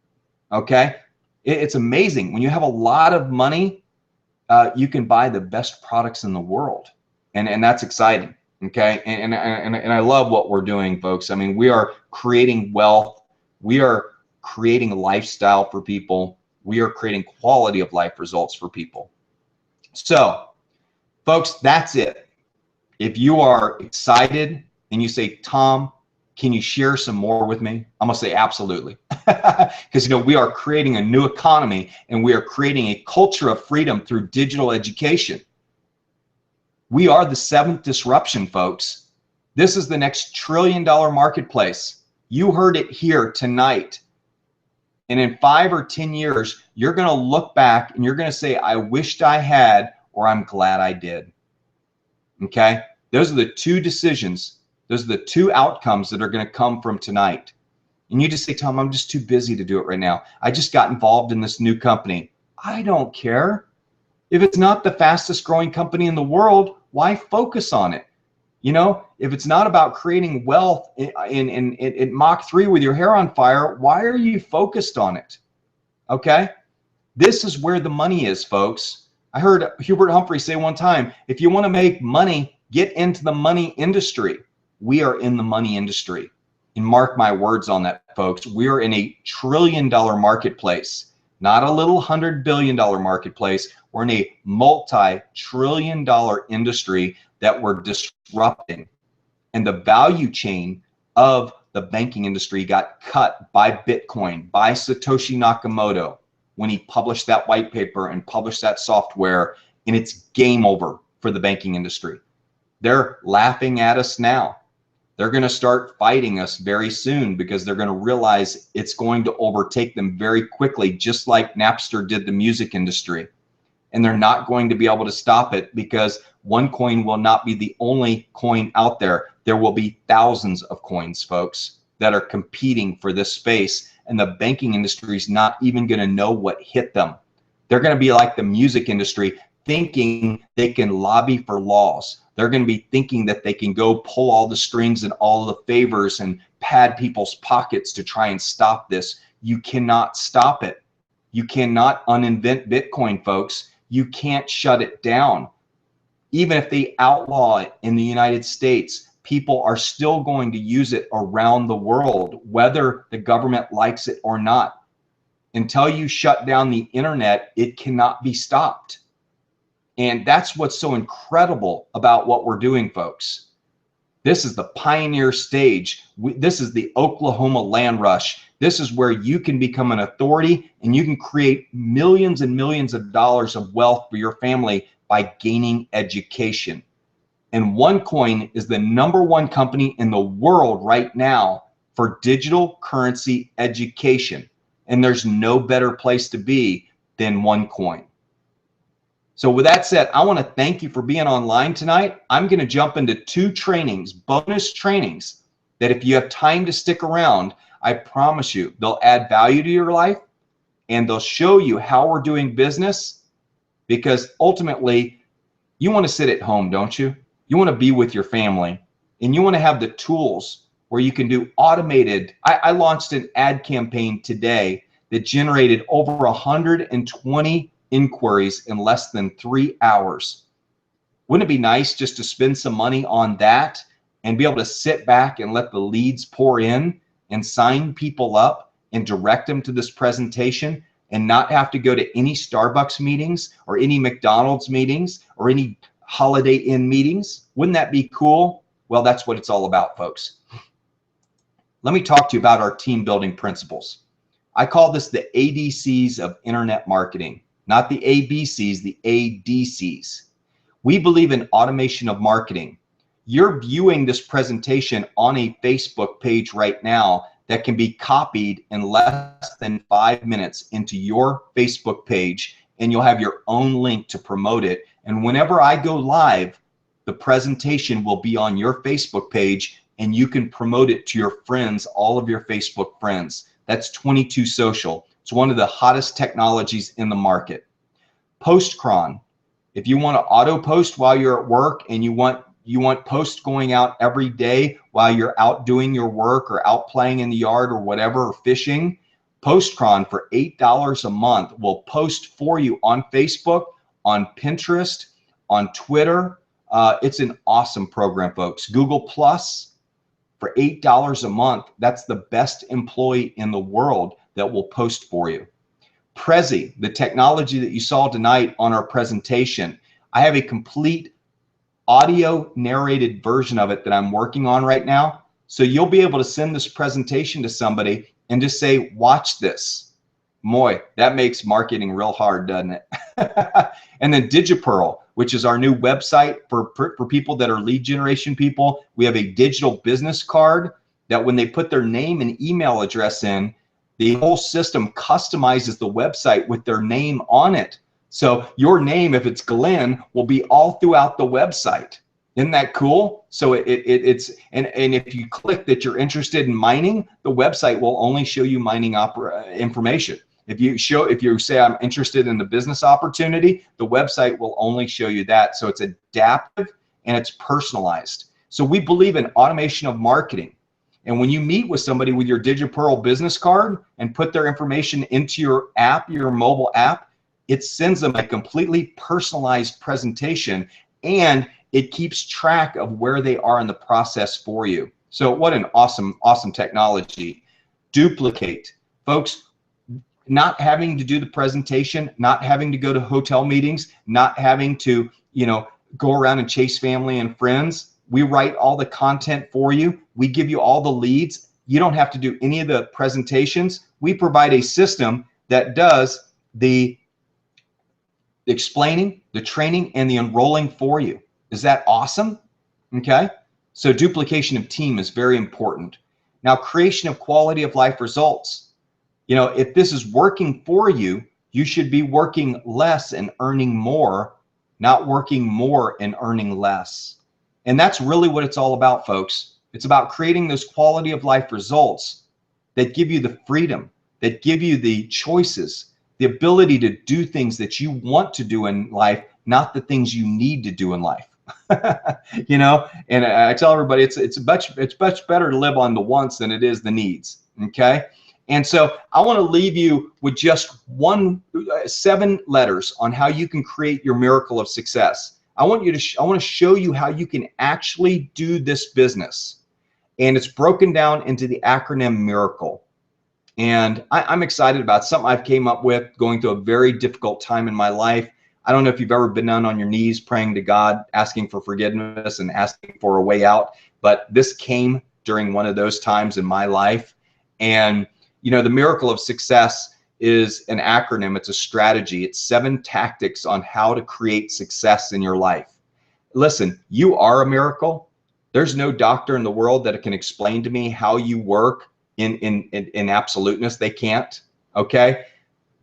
Okay? It's amazing. When you have a lot of money, you can buy the best products in the world, and that's exciting. Okay, and I love what we're doing, folks. I mean, we are creating wealth, we are creating a lifestyle for people, we are creating quality of life results for people. So, folks, that's it. If you are excited and you say, Tom, can you share some more with me? I'm gonna say absolutely. Because you know, we are creating a new economy and we are creating a culture of freedom through digital education. We are the 7th disruption, folks. This is the next $1 trillion marketplace. You heard it here tonight. And in 5 or 10 years, you're gonna look back and you're gonna say, I wished I had, or I'm glad I did. Okay? Those are the two decisions. Those are the two outcomes that are going to come from tonight. And you just say, Tom, I'm just too busy to do it right now. I just got involved in this new company. I don't care. If it's not the fastest growing company in the world, why focus on it? You know, if it's not about creating wealth in Mach 3 with your hair on fire, why are you focused on it? Okay? This is where the money is, folks. I heard Hubert Humphrey say one time, if you want to make money, get into the money industry. We are in the money industry. And mark my words on that, folks. We are in a $1 trillion marketplace, not a little $100 billion marketplace. We're in a multi-trillion dollar industry that we're disrupting. And the value chain of the banking industry got cut by Bitcoin, by Satoshi Nakamoto, when he published that white paper and published that software, and it's game over for the banking industry. They're laughing at us now. They're going to start fighting us very soon because they're going to realize it's going to overtake them very quickly, just like Napster did the music industry. And they're not going to be able to stop it because OneCoin will not be the only coin out there. There will be thousands of coins, folks, that are competing for this space. And the banking industry is not even going to know what hit them. They're going to be like the music industry, thinking they can lobby for laws. They're going to be thinking that they can go pull all the strings and all the favors and pad people's pockets to try and stop this. You cannot stop it. You cannot uninvent Bitcoin, folks. You can't shut it down. Even if they outlaw it in the United States, people are still going to use it around the world, whether the government likes it or not. Until you shut down the internet, it cannot be stopped. And that's what's so incredible about what we're doing, folks. This is the pioneer stage. This is the Oklahoma land rush. This is where you can become an authority and you can create millions and millions of dollars of wealth for your family by gaining education. And OneCoin is the #1 company in the world right now for digital currency education. And there's no better place to be than OneCoin. So with that said, I want to thank you for being online tonight. I'm going to jump into 2 trainings, bonus trainings, that if you have time to stick around, I promise you they'll add value to your life and they'll show you how we're doing business, because ultimately you want to sit at home, don't you? You want to be with your family and you want to have the tools where you can do automated. I launched an ad campaign today that generated over 120 inquiries in less than 3 hours. Wouldn't it be nice just to spend some money on that and be able to sit back and let the leads pour in and sign people up and direct them to this presentation and not have to go to any Starbucks meetings or any McDonald's meetings or any Holiday Inn meetings? Wouldn't that be cool? Well, that's what it's all about, folks. Let me talk to you about our team building principles. I call this the ADCs of internet marketing, not the ABCs, the ADCs. We believe in automation of marketing. You're viewing this presentation on a Facebook page right now that can be copied in less than 5 minutes into your Facebook page, and you'll have your own link to promote it. And whenever I go live, the presentation will be on your Facebook page and you can promote it to your friends, all of your Facebook friends. That's 22 Social. It's one of the hottest technologies in the market. Postcron. If you want to auto post while you're at work and you want posts going out every day while you're out doing your work or out playing in the yard or whatever, or fishing, Postcron for $8 a month will post for you on Facebook, on Pinterest, on Twitter. It's an awesome program, folks. Google Plus for $8 a month. That's the best employee in the world that will post for you. Prezi, the technology that you saw tonight on our presentation, I have a complete audio narrated version of it that I'm working on right now. So you'll be able to send this presentation to somebody and just say, watch this. Moy, that makes marketing real hard, doesn't it? And then DigiPearl, which is our new website for people that are lead generation people. We have a digital business card that when they put their name and email address in, the whole system customizes the website with their name on it. So your name, if it's Glenn, will be all throughout the website. Isn't that cool? So it's if you click that you're interested in mining, the website will only show you mining information. If you say I'm interested in the business opportunity, the website will only show you that. So it's adaptive and it's personalized. So we believe in automation of marketing. And when you meet with somebody with your DigiPearl business card and put their information into your app, your mobile app, it sends them a completely personalized presentation and it keeps track of where they are in the process for you. So what an awesome, awesome technology. Duplicate. Folks, not having to do the presentation, not having to go to hotel meetings, not having to, go around and chase family and friends. We write all the content for you. We give you all the leads. You don't have to do any of the presentations. We provide a system that does the explaining, the training, and the enrolling for you. Is that awesome? Okay. So duplication of team is very important. Now, creation of quality of life results. If this is working for you, you should be working less and earning more, not working more and earning less. And that's really what it's all about, folks. It's about creating those quality of life results that give you the freedom, that give you the choices, the ability to do things that you want to do in life, not the things you need to do in life. And I tell everybody it's much better to live on the wants than it is the needs. Okay. And so I want to leave you with just 7 letters on how you can create your miracle of success. I want to show you how you can actually do this business. And it's broken down into the acronym MIRACLE. And I'm excited about something I've came up with going through a very difficult time in my life. I don't know if you've ever been down on your knees praying to God, asking for forgiveness and asking for a way out, but this came during one of those times in my life. And you know, the miracle of success is an acronym. It's a strategy. It's 7 tactics on how to create success in your life. Listen, you are a miracle. There's no doctor in the world that can explain to me how you work in absoluteness. They can't. Okay.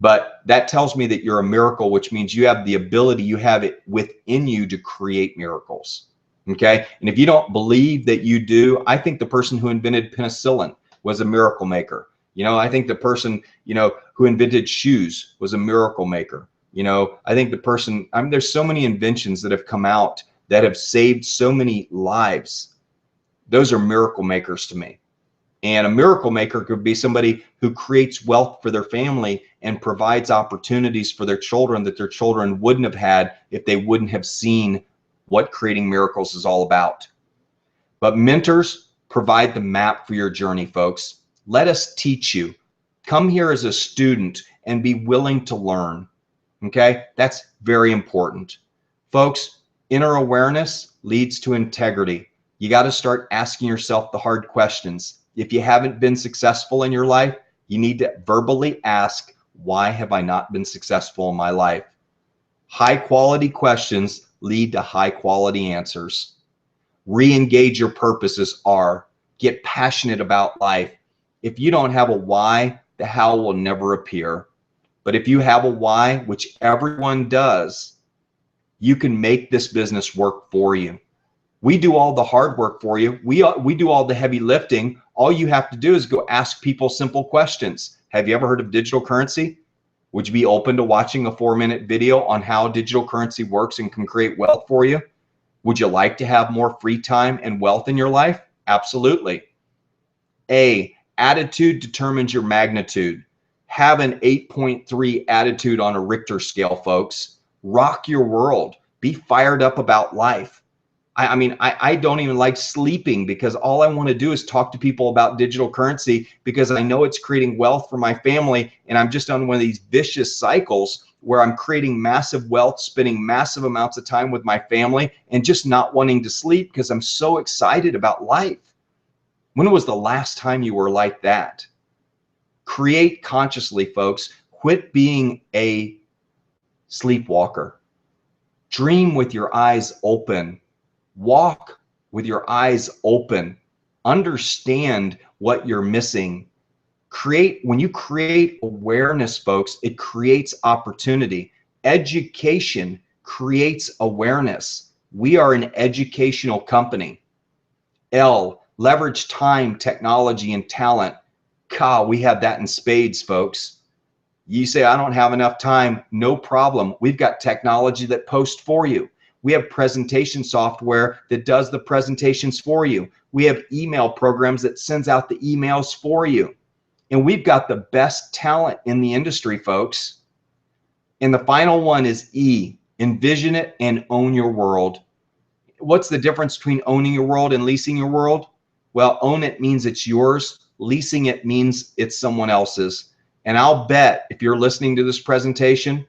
But that tells me that you're a miracle, which means you have the ability, you have it within you to create miracles. Okay. And if you don't believe that you do, I think the person who invented penicillin was a miracle maker. You know, I think the person, you know, who invented shoes was a miracle maker. You know, I think the person, I mean, there's so many inventions that have come out that have saved so many lives. Those are miracle makers to me. And a miracle maker could be somebody who creates wealth for their family and provides opportunities for their children that their children wouldn't have had if they wouldn't have seen what creating miracles is all about. But mentors provide the map for your journey, folks. Let us teach you. Come here as a student and be willing to learn. Okay, that's very important. Folks, inner awareness leads to integrity. You got to start asking yourself the hard questions. If you haven't been successful in your life, you need to verbally ask, why have I not been successful in my life? High quality questions lead to high quality answers. Re-engage your purposes are. Get passionate about life. If you don't have a why, the how will never appear. But if you have a why, which everyone does, you can make this business work for you. We do all the hard work for you. We do all the heavy lifting. All you have to do is go ask people simple questions. Have you ever heard of digital currency? Would you be open to watching a 4-minute video on how digital currency works and can create wealth for you? Would you like to have more free time and wealth in your life? Absolutely. A, attitude determines your magnitude. Have an 8.3 attitude on a Richter scale, folks. Rock your world. Be fired up about life. I mean, I don't even like sleeping because all I want to do is talk to people about digital currency because I know it's creating wealth for my family. And I'm just on one of these vicious cycles where I'm creating massive wealth, spending massive amounts of time with my family and just not wanting to sleep because I'm so excited about life. When was the last time you were like that? Create consciously, folks. Quit being a sleepwalker. Dream with your eyes open. Walk with your eyes open. Understand what you're missing. When you create awareness, folks, it creates opportunity. Education creates awareness. We are an educational company. L, leverage time, technology, and talent. God, we have that in spades, folks. You say, I don't have enough time. No problem. We've got technology that posts for you. We have presentation software that does the presentations for you. We have email programs that sends out the emails for you. And we've got the best talent in the industry, folks. And the final one is E, envision it and own your world. What's the difference between owning your world and leasing your world? Well, own it means it's yours. Leasing it means it's someone else's. And I'll bet if you're listening to this presentation,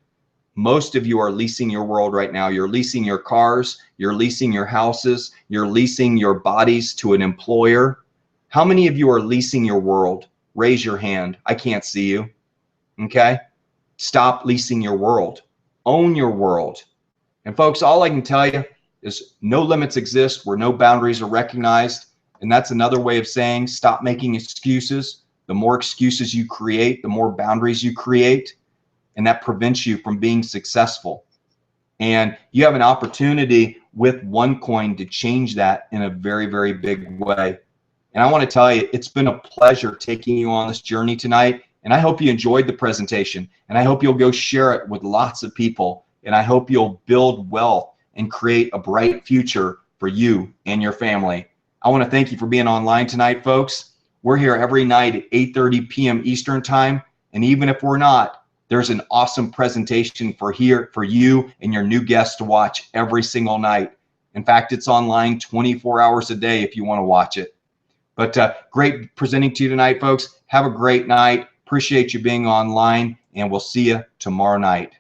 most of you are leasing your world right now. You're leasing your cars, you're leasing your houses, you're leasing your bodies to an employer. How many of you are leasing your world? Raise your hand. I can't see you. Okay? Stop leasing your world. Own your world. And folks, all I can tell you is no limits exist where no boundaries are recognized. And that's another way of saying stop making excuses. The more excuses you create, the more boundaries you create. And that prevents you from being successful. And you have an opportunity with OneCoin to change that in a very, very big way. And I want to tell you, it's been a pleasure taking you on this journey tonight. And I hope you enjoyed the presentation. And I hope you'll go share it with lots of people. And I hope you'll build wealth and create a bright future for you and your family. I want to thank you for being online tonight, folks. We're here every night at 8:30 p.m. Eastern time. And even if we're not, there's an awesome presentation for you and your new guests to watch every single night. In fact, it's online 24 hours a day if you want to watch it. But great presenting to you tonight, folks. Have a great night. Appreciate you being online, and we'll see you tomorrow night.